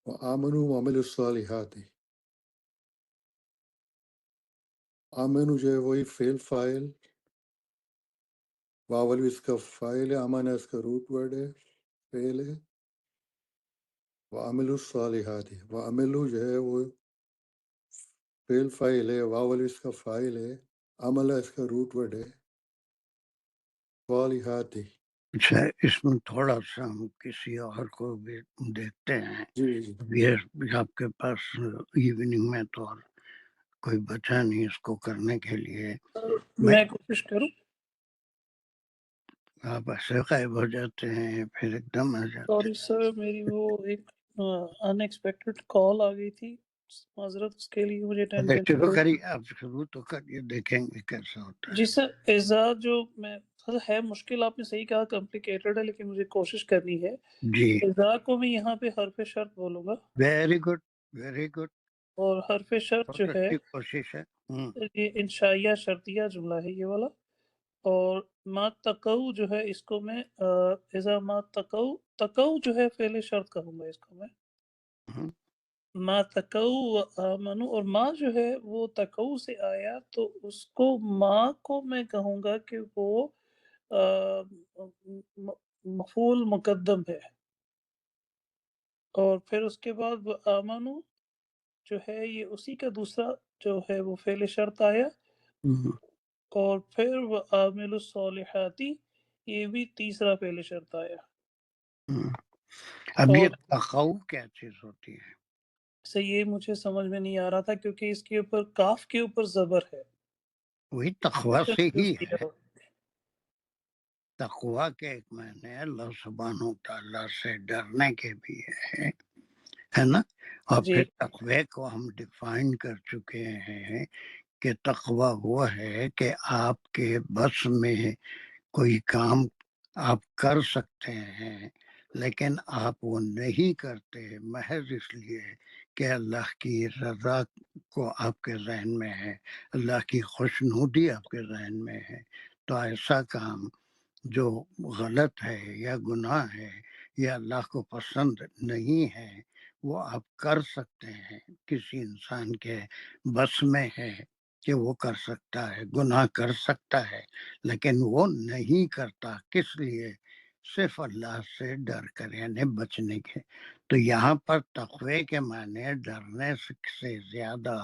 و آمنو وعمل الصالحات، آمنو جو ہے وہی فعل فاعل، واول اس کا فاعل ہے، آمن اس کا روٹ ورڈ ہے، فعل ہے، وعمل الصالحات، وعملو جو ہے وہ فعل فاعل ہے، واول اس کا فاعل ہے، عمل اس کا روٹ ورڈ ہے، صالحات۔ اچھا، اس میں تھوڑا سا ہم کسی اور کو بھی دیکھتے ہیں۔ جی جی یہ آپ کے پاس ایوننگ میں تو اور کوئی بچا نہیں اس کو کرنے کے لیے، میں کوشش کروں۔ آپ ایسے غائب ہو جاتے ہیں پھر ایک دم آ جاتے سوری سر، میری وہ ایک ان ایکسپیکٹڈ کال آ گئی تھی، معذرت اس کے لیے مجھے ہیں۔ ٹینشن شروع کریے، آپ شروع تو کریے، دیکھیں گے کیسا ہوتا ہے۔ جی سر، ایزا جو میں ہے مشکل، آپ نے صحیح کہا کمپلیکیٹڈ ہے، لیکن مجھے کوشش کرنی ہے۔ جی ایزا کو میں یہاں پہ حرف شرط بولوں گا، ویری گڈ، ویری گڈ، اور حرف شرط جو بہت ہے اچھی کوشش ہے۔ یہ انشائیہ شرطیہ جملہ ہے یہ والا، اور ما تقو جو ہے اس کو میں ایزا ما تقو، تقو جو ہے فعل شرط کہوں گا اس کو میں، ما تقو و آمنو، اور ما جو ہے وہ تقو سے آیا تو اس کو ما کو میں کہوں گا کہ وہ مفعول مقدم ہے، اور پھر اس کے بعد وہ آمنو جو ہے یہ اسی کا دوسرا جو ہے وہ فعل شرط آیا، اور پھر وہ عامل الصالحاتی یہ بھی تیسرا فعل شرط آیا۔ اب یہ اور تقو کیا چیز ہوتی ہے؟ سے یہ مجھے سمجھ میں نہیں آ رہا تھا کیونکہ اس کے اوپر کاف کے اوپر زبر ہے، وہی تقوی سے ہی ہے۔ تقوی کے ایک معنی اللہ سبحانہ و تعالیٰ سے ڈرنے کے بھی ہے نا، اور جی پھر تقوی کو ہم ڈیفائن کر چکے ہیں کہ تقوی وہ ہے کہ آپ کے بس میں کوئی کام آپ کر سکتے ہیں لیکن آپ وہ نہیں کرتے محض اس لیے کہ اللہ کی رضا کو آپ کے ذہن میں ہے، اللہ کی خوشنودی آپ کے ذہن میں ہے، تو ایسا کام جو غلط ہے یا گناہ ہے یا اللہ کو پسند نہیں ہے وہ آپ کر سکتے ہیں، کسی انسان کے بس میں ہے کہ وہ کر سکتا ہے، گناہ کر سکتا ہے، لیکن وہ نہیں کرتا، کس لیے؟ صرف اللہ سے ڈر کر، یعنی بچنے کے۔ تو یہاں پر تقوی کے معنی ڈرنے سے زیادہ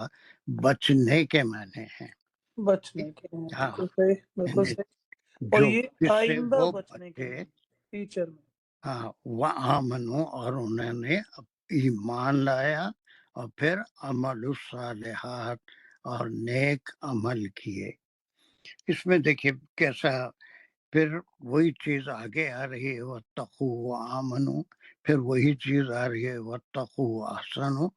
بچنے کے معنی ہیں. بچنے کے ہیں. ہاں بالکل صحیح، بالکل صحیح. اور جو یہ اس سے آئندہ وہ بچنے کے بچے، لیے فیوچر میں. ہاں وآمنو، اور انہوں نے ایمان لایا اور پھر عمل الصالحات اور نیک عمل کیے. اس میں دیکھیے کیسا پھر وہی چیز آگے آ رہی ہے، واتقوا وآمنو، پھر وہی چیز آ رہی ہے واتقوا واحسنوا.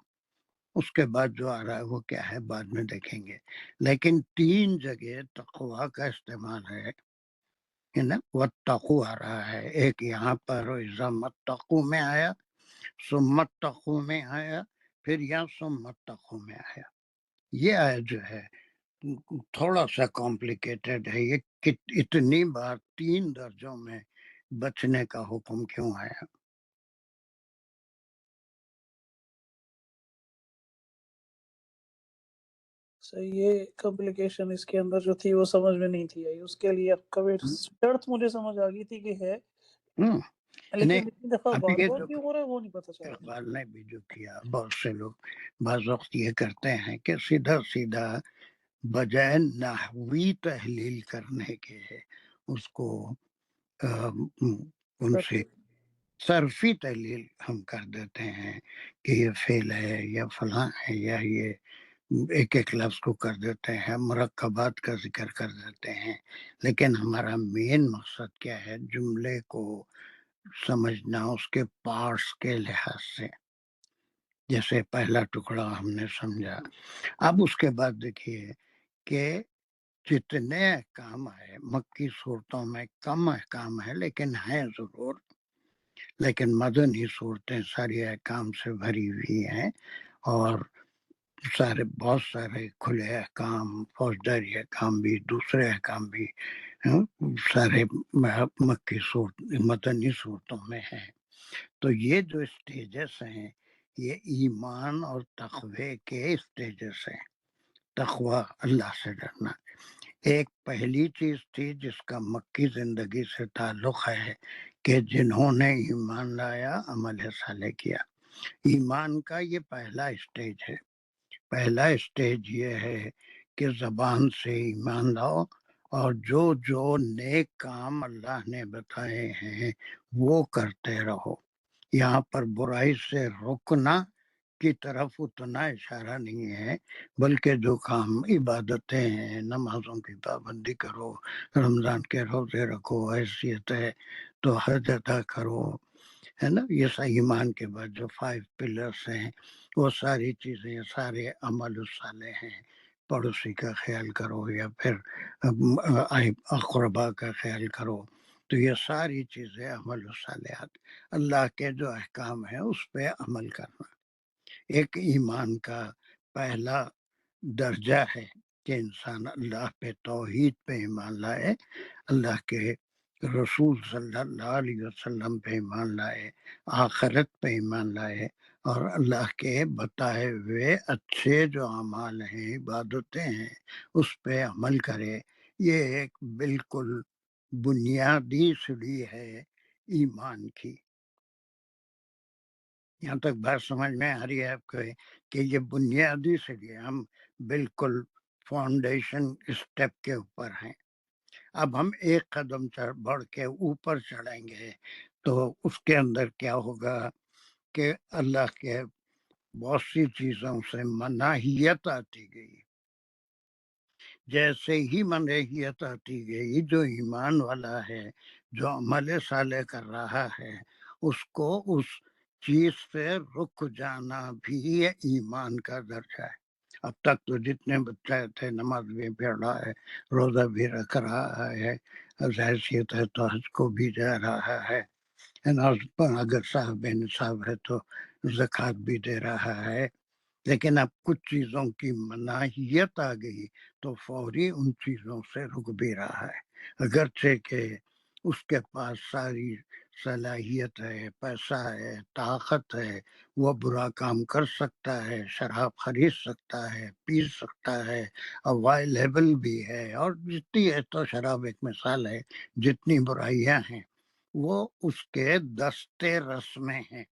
اس کے بعد جو آ رہا ہے وہ کیا ہے بعد میں دیکھیں گے. لیکن 3 جگہ تقوا کا استعمال ہے نا. واتقوا آ رہا ہے، ایک یہاں پر اذا متقوا میں آیا، ثم اتقوا میں آیا، پھر یہاں ثم اتقوا میں آیا. یہ آیا جو ہے تھوڑا سا کمپلیکیٹڈ ہے. یہ اتنی بار 3 درجوں میں بچنے کا حکم کیوں آیا؟ صحیح. یہ کمپلیکیشن اس کے اندر جو تھی وہ سمجھ میں نہیں تھی آئی. اس کے لیے کبھی شرط مجھے سمجھ آ گئی تھی کہ ہے، لیکن اتنی دفعہ اب بار یہ بار جو کیوں ہو رہا ہے وہ نہیں پتا چلا. اقبال نے بھی جو کیا، بہت سے لوگ بعض وقت یہ کرتے ہیں کہ سیدھا سیدھا بجائے نحوی تحلیل کرنے کے اس کو ان سے صرفی تحلیل ہم کر دیتے ہیں کہ یہ فعل ہے یا فلاں ہے، یا یہ ایک ایک لفظ کو کر دیتے ہیں، مرکبات کا ذکر کر دیتے ہیں. لیکن ہمارا مین مقصد کیا ہے؟ جملے کو سمجھنا اس کے پارٹس کے لحاظ سے. جیسے پہلا ٹکڑا ہم نے سمجھا. اب اس کے بعد دیکھیے کہ جتنے احکام آئے مکی صورتوں میں کم احکام ہے لیکن ہیں ضرور، لیکن مدنی صورتیں ساری احکام سے بھری ہوئی ہیں، اور بہت سارے کھلے احکام، فوجداری احکام بھی، دوسرے احکام بھی سارے مکی صورت مدنی صورتوں میں ہیں. تو یہ جو اسٹیجز ہیں یہ ایمان اور تقوی کے اسٹیجز ہیں. تقوی اللہ سے ڈرنا ایک پہلی چیز تھی جس کا مکی زندگی سے تعلق ہے کہ جنہوں نے ایمان لایا، عمل صالح کیا. ایمان کا یہ پہلا اسٹیج ہے. پہلا اسٹیج یہ ہے کہ زبان سے ایمان لاؤ اور جو جو نیک کام اللہ نے بتائے ہیں وہ کرتے رہو. یہاں پر برائی سے رکنا کی طرف اتنا اشارہ نہیں ہے، بلکہ جو کام عبادتیں ہیں، نمازوں کی پابندی کرو، رمضان کے روزے رکھو، حیثیت ہے تو حج ادا کرو، ہے نا. یہ ایمان کے بعد جو 5 پلرس ہیں وہ ساری چیزیں، سارے عمل صالح ہیں. پڑوسی کا خیال کرو یا پھر اقربا کا خیال کرو، تو یہ ساری چیزیں عمل صالحات، اللہ کے جو احکام ہیں اس پہ عمل کرنا. ایک ایمان کا پہلا درجہ ہے کہ انسان اللہ پہ، توحید پہ ایمان لائے، اللہ کے رسول صلی اللہ علیہ وسلم پہ ایمان لائے، آخرت پہ ایمان لائے، اور اللہ کے بتائے ہوئے اچھے جو اعمال ہیں، عبادتیں ہیں، اس پہ عمل کرے. یہ ایک بالکل بنیادی سیڑھی ہے ایمان کی. یہاں تک بات سمجھ میں آ رہی ہے آپ کو کہ یہ بنیادی سیڑھی ہے، ہم بالکل فاؤنڈیشن اسٹیپ کے اوپر ہیں. اب ہم ایک قدم بڑھ کے اوپر چڑھیں گے تو اس کے اندر کیا ہوگا کہ اللہ کے بہت سی چیزوں سے مناہیت آتی گئی. جیسے ہی مناہیت آتی گئی، جو ایمان والا ہے، جو عمل صالح کر رہا ہے، اس کو اس چیز سے رک جانا بھی ایمان کا درجہ ہے. اب تک تو جتنے بچے تھے نماز بھی پڑھ رہا ہے، روزہ بھی رکھ رہا ہے، حیثیت ہے تو حج کو بھی جا رہا ہے، اگر صاحب نصاب ہے تو زکوٰۃ بھی دے رہا ہے. لیکن اب کچھ چیزوں کی مناہیت آ گئی تو فوری ان چیزوں سے رک بھی رہا ہے، اگرچہ کہ اس کے پاس ساری صلاحیت ہے، پیسہ ہے، طاقت ہے، وہ برا کام کر سکتا ہے، شراب خرید سکتا ہے، پی سکتا ہے، اویلیبل بھی ہے. اور جتنی ہے تو شراب ایک مثال ہے، جتنی برائیاں ہیں وہ اس کے دستے رس میں ہیں،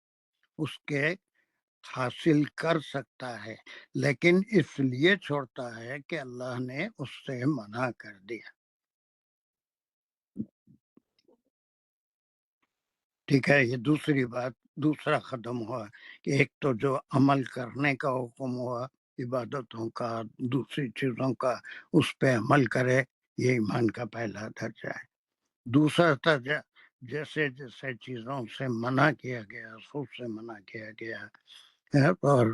اس کے حاصل کر سکتا ہے، لیکن اس لیے چھوڑتا ہے کہ اللہ نے اس سے منع کر دیا. ٹھیک ہے، یہ دوسری بات، دوسرا قدم ہوا کہ ایک تو جو عمل کرنے کا حکم ہوا عبادتوں کا، دوسری چیزوں کا، اس پہ عمل کرے، یہ ایمان کا پہلا درجہ ہے. دوسرا درجہ جیسے جیسے چیزوں سے منع کیا گیا، سود سے منع کیا گیا اور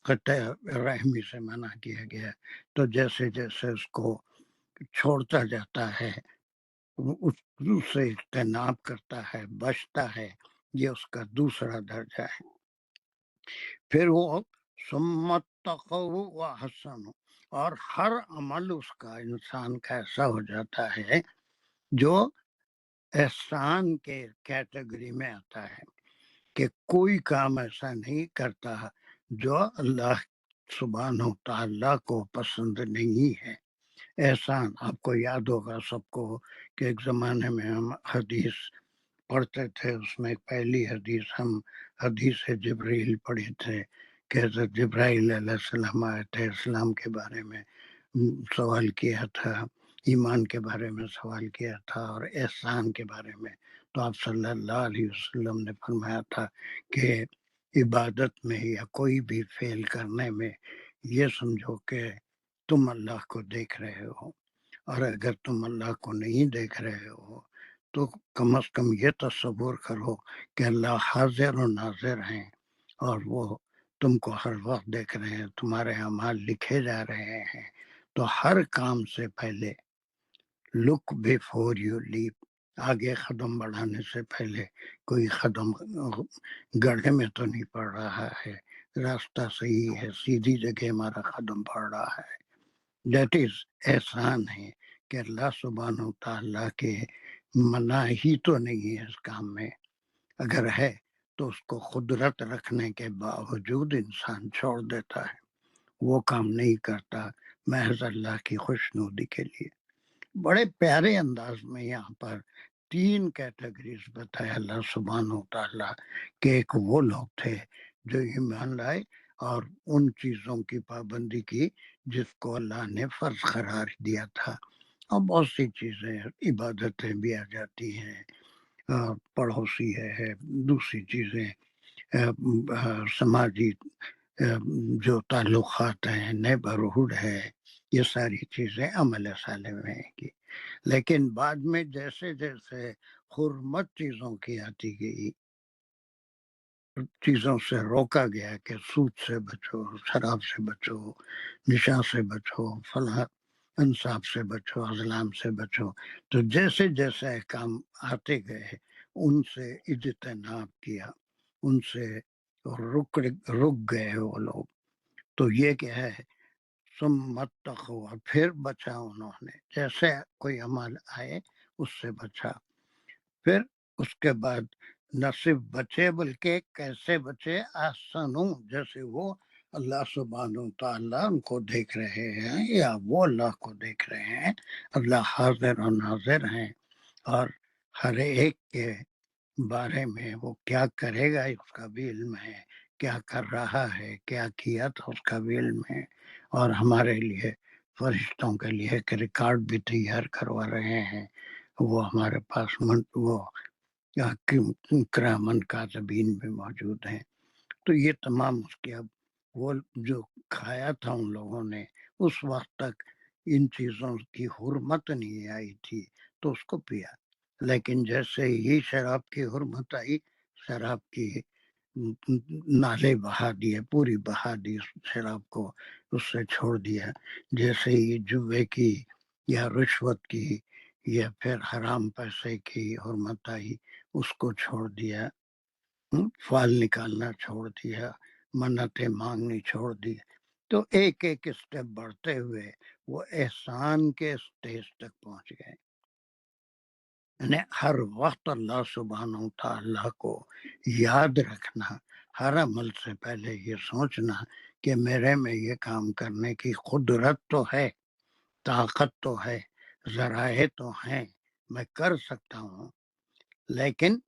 قطع رحمی سے منع کیا گیا، تو جیسے جیسے اس کو چھوڑتا جاتا ہے، اس سے اجتناب کرتا ہے، بچتا ہے، یہ اس کا دوسرا درجہ ہے. پھر وہ سمت تقوا و حسن، اور ہر عمل اس کا انسان کا ایسا ہو جاتا ہے جو احسان کے کیٹیگری میں آتا ہے، کہ کوئی کام ایسا نہیں کرتا جو اللہ سبحانہ تعالیٰ کو پسند نہیں ہے. احسان آپ کو یاد ہوگا سب کو کہ ایک زمانے میں ہم حدیث پڑھتے تھے، اس میں پہلی حدیث ہم حدیث جبرائیل پڑھے تھے کہ حضرت جبرائیل علیہ السلام آئے تھے، اسلام کے بارے میں سوال کیا تھا، ایمان کے بارے میں سوال کیا تھا، اور احسان کے بارے میں. تو آپ صلی اللہ علیہ وسلم نے فرمایا تھا کہ عبادت میں یا کوئی بھی فعل کرنے میں یہ سمجھو کہ تم اللہ کو دیکھ رہے ہو، اور اگر تم اللہ کو نہیں دیکھ رہے ہو تو کم از کم یہ تصور کرو کہ اللہ حاضر و ناظر ہیں، اور وہ تم کو ہر وقت دیکھ رہے ہیں، تمہارے اعمال لکھے جا رہے ہیں. تو ہر کام سے پہلے لک بیفور یو لیپ، آگے قدم بڑھانے سے پہلے کوئی قدم گڑھے میں تو نہیں پڑ رہا ہے، راستہ صحیح ہے، سیدھی جگہ ہمارا قدم پڑ رہا ہے. دیٹ از احسان ہے کہ اللہ سبحانہ تعالیٰ کے منع ہی تو نہیں ہے اس کام میں، اگر ہے تو اس کو قدرت رکھنے کے باوجود انسان چھوڑ دیتا ہے، وہ کام نہیں کرتا محض اللہ کی خوشنودی کے لیے. بڑے پیارے انداز میں یہاں پر 3 کیٹیگریز بتائے اللہ سبحانہ تعالیٰ کہ ایک وہ لوگ تھے جو ایمان لائے اور ان چیزوں کی پابندی کی جس کو اللہ نے فرض قرار دیا تھا. اور بہت سی چیزیں عبادتیں بھی آ جاتی ہیں، پڑوسی ہے، دوسری چیزیں سماجی جو تعلقات ہیں، نیبرہڈ ہے، یہ ساری چیزیں عمل صالح میں کی. لیکن بعد میں جیسے جیسے حرمت چیزوں کی آتی گئی، چیزوں سے روکا گیا کہ سود سے بچو، شراب سے بچو، نشا سے بچو، فلاں انصاف سے بچو، اظلام سے بچو، تو جیسے جیسے احکام آتے گئے ان سے اجتناب کیا، ان سے رک گئے وہ لوگ. تو یہ کیا ہے، سمت تقوا، پھر بچا انہوں نے، جیسے کوئی عمل آئے اس سے بچا. پھر اس کے بعد نہ صرف بچے بلکہ کیسے بچے، احسنوں، جیسے وہ اللہ سبحانہ تعالیٰ ان کو دیکھ رہے ہیں یا وہ اللہ کو دیکھ رہے ہیں. اللہ حاضر و ناظر ہیں اور ہر ایک کے بارے میں وہ کیا کرے گا اس کا بھی علم ہے، کیا کر رہا ہے، کیا کیا تھا اس کا بھی علم ہے. اور ہمارے لیے فرشتوں کے لیے ایک ریکارڈ بھی تیار کروا رہے ہیں، وہ ہمارے پاس وہ کرامن کاتبین بھی موجود ہیں. تو یہ تمام اس کے اب وہ جو کھایا تھا ان لوگوں نے اس وقت تک ان چیزوں کی حرمت نہیں آئی تھی تو اس کو پیا، لیکن جیسے ہی شراب کی حرمت آئی، شراب کی نالے بہا دیے، پوری بہا دی شراب کو، اس سے چھوڑ دیا. جیسے ہی جوے کی یا رشوت کی یا پھر حرام پیسے کی حرمت آئی، اس کو چھوڑ دیا، فال نکالنا چھوڑ دیا، منتیں مانگنی چھوڑ دی. تو ایک ایک اسٹیپ بڑھتے ہوئے وہ احسان کے اسٹیج تک پہنچ گئے. یعنی ہر وقت اللہ سبحانہ تعالیٰ کو یاد رکھنا، ہر عمل سے پہلے یہ سوچنا کہ میرے میں یہ کام کرنے کی قدرت تو ہے، طاقت تو ہے، ذرائع تو ہیں، میں کر سکتا ہوں، لیکن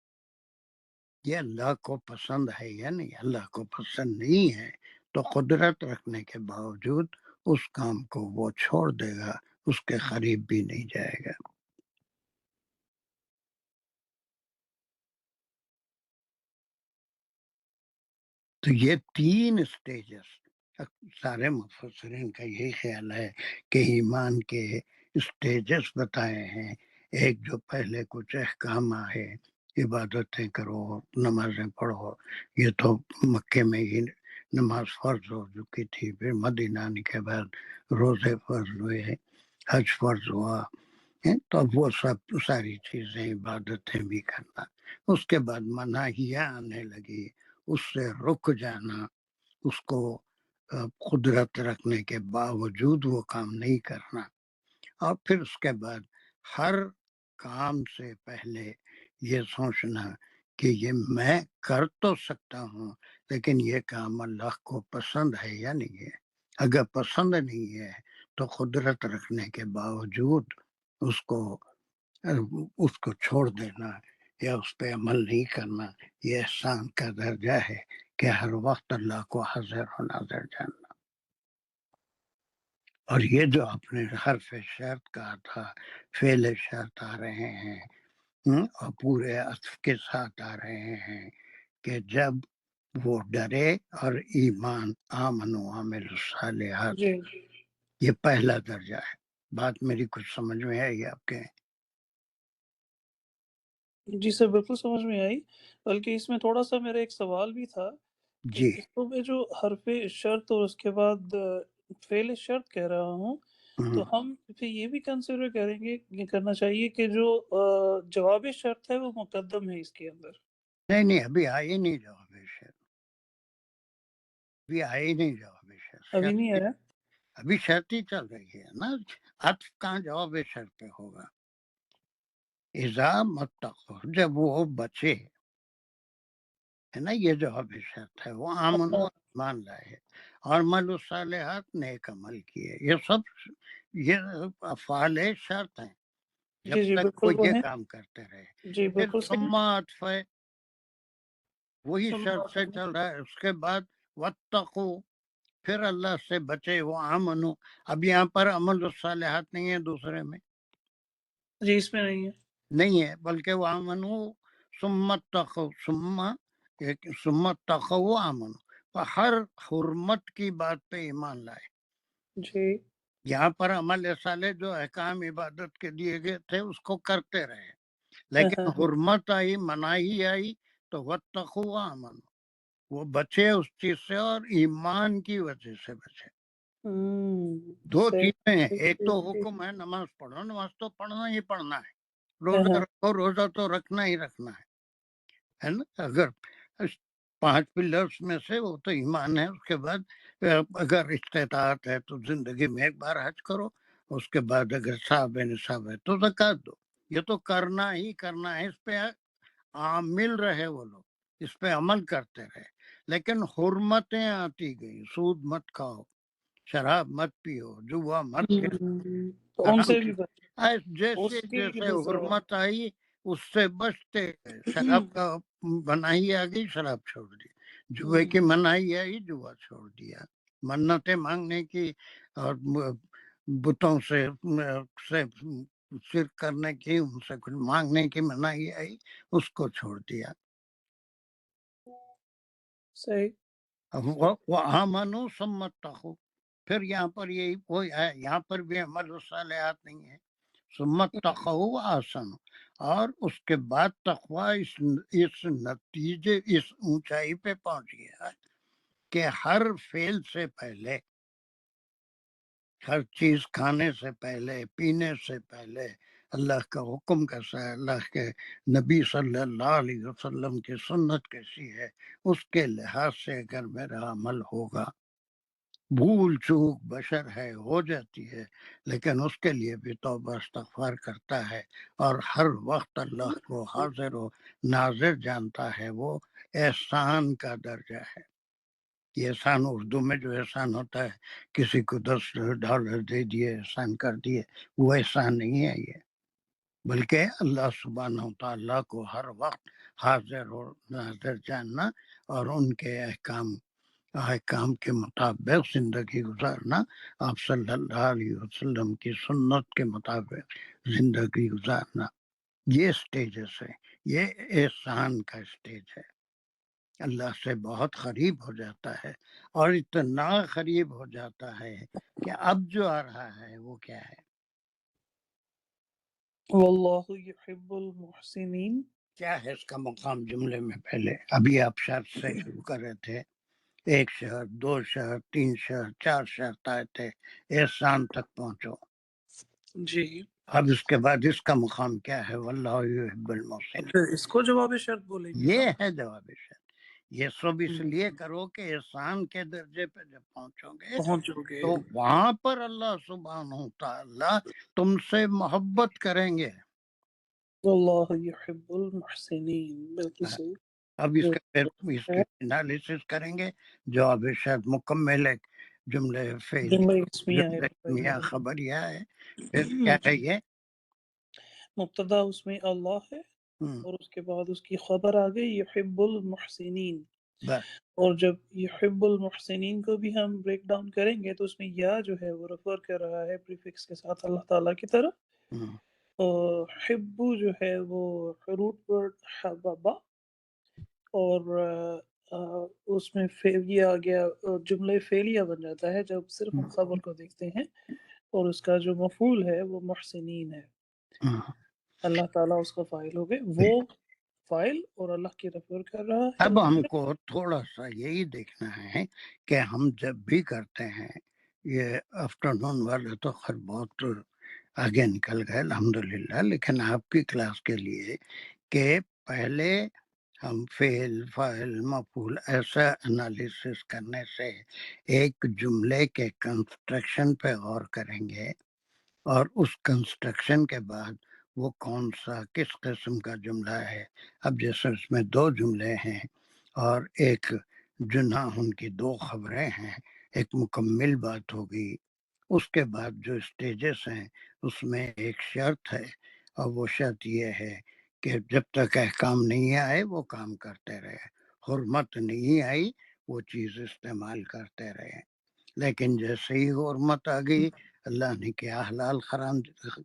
یہ اللہ کو پسند ہے یا نہیں. اللہ کو پسند نہیں ہے تو قدرت رکھنے کے باوجود اس کام کو وہ چھوڑ دے گا، اس کے قریب بھی نہیں جائے گا. تو یہ 3 اسٹیجز سارے مفسرین کا یہی خیال ہے کہ ایمان کے اسٹیجز بتائے ہیں. ایک جو پہلے کچھ احکام آئے، عبادتیں کرو، نمازیں پڑھو، یہ تو مکے میں ہی نماز فرض ہو چکی تھی. پھر مدینہ آنے کے بعد روزے فرض ہوئے، حج فرض ہوا، تو اب وہ سب ساری چیزیں عبادتیں بھی کرنا. اس کے بعد مناہیاں آنے لگی، اس سے رک جانا، اس کو قدرت رکھنے کے باوجود وہ کام نہیں کرنا. اور پھر اس کے بعد ہر کام سے پہلے یہ سوچنا کہ یہ میں کر تو سکتا ہوں لیکن یہ کام اللہ کو پسند ہے یا نہیں ہے. اگر پسند نہیں ہے تو قدرت رکھنے کے باوجود اس کو چھوڑ دینا یا اس پہ عمل نہیں کرنا. یہ احسان کا درجہ ہے کہ ہر وقت اللہ کو حاضر و ناظر جاننا. اور یہ جو آپ نے حرف شرط کہا تھا، فعل شرط آ رہے ہیں اور پورے عطف کے ساتھ آ رہے ہیں کہ جب وہ ڈرے اور ایمان آمن و عامل الصالحات، جی یہ پہلا درجہ ہے. بات میری کچھ سمجھ میں آئی آپ کے؟ جی سر بالکل سمجھ میں آئی. بلکہ اس میں تھوڑا سا میرا ایک سوال بھی تھا کہ جی اس کو میں جو حرف شرط اور اس کے بعد فعل شرط کہہ رہا ہوں، تو ہم پھر یہ بھی کنسیڈر کریں گے، یہ کرنا چاہیے کہ جو جواب شرط ہے وہ مقدم ہے اس کے اندر. نہیں ابھی آئی نہیں جواب شرط، ابھی آئی نہیں جواب شرط. ابھی نہیں آیا. ابھی شرط ہی چل رہی ہے نا. عطف کہاں جواب شرط پہ ہوگا؟ اذا متقوا، جب وہ بچے، ہے نا، یہ جواب شرط ہے. وہ آمن و ایمان لائے اور عمل الصالحات، نیک عمل کیے. یہ سب یہ افعال شرط ہیں جب جی تک بالکل وہ وہ یہ ہیں. کام کرتے رہے. جی پھر بالکل صحیح. ثم عطف ہے، وہی شرط سے چل رہا ہے. اس کے بعد واتقوا، پھر اللہ سے بچے. وہ آمنو، اب یہاں پر عمل الصالحات نہیں ہے دوسرے میں، جی اس میں نہیں ہے. نہیں ہے، بلکہ وہ آمنو ثم اتقوا، ثم اتقوا و آمنو، ہر حرمت کی بات پہ ایمان لائے. جی یہاں پر عمل صالح جو احکام عبادت کے دیے گئے تھے اس کو کرتے رہے، لیکن حرمت آئی، مناہی آئی تو واتقوا و آمنو، وہ بچے اس چیز سے اور ایمان کی وجہ سے بچے. دو چیزیں ہیں، ایک تو حکم ہے نماز پڑھو، نماز تو پڑھنا ہی پڑھنا ہے. روزہ رکھو، روزہ تو رکھنا ہی رکھنا ہے نا. اگر 5 پلرز میں سے وہ تو ایمان ہے. اس کے بعد اگر استطاعت ہے تو زندگی میں ایک بار حج کرو. اس کے بعد اگر صاحب نصاب ہے تو زکوٰۃ دو. یہ تو کرنا ہی کرنا ہے. اس پہ عامل رہے وہ لوگ، اس پہ عمل کرتے رہے. لیکن حرمتیں آتی گئی، سود مت کھاؤ، شراب مت پیو، جوا مت کھیلو، تو ان سے بھی جیسے اس کی جیسے دوسرا حرمت آئی اس سے بچتے گئے. شراب کا مناہی آ گئی، شراب چھوڑ دی. جوے کی مناہی آئی، جوا چھوڑ دیا. منتیں مانگنے کی اور بتوں سے شرک کرنے کی، ان سے کچھ مانگنے کی مناہی آئی، اس کو چھوڑ دیا. صحیح. وہ آمنو ثم اتقوا، پھر یہاں پر یہی وہی ہے، یہاں پر بھی عمل الصالحات نہیں ہے. ثم اتقوا واحسنوا، اور اس کے بعد تقوی اس نتیجے، اس اونچائی پہ پہنچ گیا کہ ہر فعل سے پہلے، ہر چیز کھانے سے پہلے، پینے سے پہلے اللہ کا حکم کیسا ہے، اللہ کے نبی صلی اللہ علیہ وسلم کی سنت کیسی ہے، اس کے لحاظ سے اگر میرا عمل ہوگا. بھول چوک بشر ہے، ہو جاتی ہے، لیکن اس کے لیے بھی توبہ استغفار کرتا ہے اور ہر وقت اللہ کو حاضر و ناظر جانتا ہے. وہ احسان کا درجہ ہے. یہ احسان اردو میں جو احسان ہوتا ہے، کسی کو $10 دے دیے، احسان کر دیے، وہ احسان نہیں ہے یہ، بلکہ اللہ سبحانہ و تعالیٰ کو ہر وقت حاضر اور ناظر جاننا اور ان کے احکام کے مطابق زندگی گزارنا، آپ صلی اللہ علیہ وسلم کی سنت کے مطابق زندگی گزارنا، یہ سٹیجز ہے، یہ احسان کا سٹیج ہے۔ اللہ سے بہت قریب ہو جاتا ہے، اور اتنا قریب ہو جاتا ہے کہ اب جو آ رہا ہے وہ کیا ہے؟ واللہ یحب المحسنین، کیا ہے اس کا مقام جملے میں؟ پہلے ابھی آپ شرط سے شروع کر رہے تھے، 1 شہر، 2 شہر، 3 شہر، 4 شہر طے تھے، احسان تک پہنچو۔ جی اب اس کے بعد اس کا مقام کیا ہے؟ واللہ یحب المحسنین، پھر اس کو جواب شرط بولیں گے یہ نا؟ ہے جواب شرط۔ یہ سب اس لیے کرو کہ احسان کے درجے پہ جب پہنچو گے پہنچو گے تو وہاں پر اللہ سبحانہ تعالیٰ تم سے محبت کریں گے۔ واللہ یحب المحسنین، بالکل صحیح۔ اب اس کا پھر اس کی انالیسس کریں گے۔ جواب شرط مکمل ہے، جملے فعل، جملہ اسمیہ ہے، جملے اسمیہ خبریہ ہے۔ پھر کیا ہے یہ؟ مبتدا اس میں اللہ ہے، اور اس کے بعد اس کی خبر آ گئی یحب المحسنین، بس اور جب یحب المحسنین کو بھی ہم بریک ڈاؤن کریں گے تو اس میں یا جو ہے وہ ریفر کر رہا ہے پریفکس کے ساتھ اللہ تعالیٰ کی طرف، اور حبو جو ہے وہ روٹ ورڈ حبابا، اور اس میں یہ آ گیا جملہ فعلیہ بن جاتا ہے جب صرف ہم خبر کو دیکھتے ہیں، اور اس کا جو مفعول ہے وہ محسنین ہے، اللہ تعالیٰ اس کا فاعل ہو گئے، وہ فاعل اور اللہ کی ریفر کر رہا ہے۔ اب ہم کو تھوڑا سا یہی دیکھنا ہے کہ ہم جب بھی کرتے ہیں، یہ آفٹر نون والے تو خیر بہت آگے نکل گئے الحمدللہ، لیکن آپ کی کلاس کے لیے کہ پہلے ہم فعل، فاعل، مفعول ایسا انالیسس کرنے سے ایک جملے کے کنسٹرکشن پہ غور کریں گے، اور اس کنسٹرکشن کے بعد وہ کون سا کس قسم کا جملہ ہے۔ اب جیسے اس میں 2 جملے ہیں اور ایک جناح ان کی 2 خبریں ہیں، ایک مکمل بات ہوگی، اس کے بعد جو سٹیجز ہیں اس میں ایک شرط ہے، اور وہ شرط یہ ہے کہ جب تک احکام نہیں آئے وہ کام کرتے رہے، حرمت نہیں آئی وہ چیز استعمال کرتے رہے، لیکن جیسے ہی حرمت آ گئی اللہ نے کیا حلال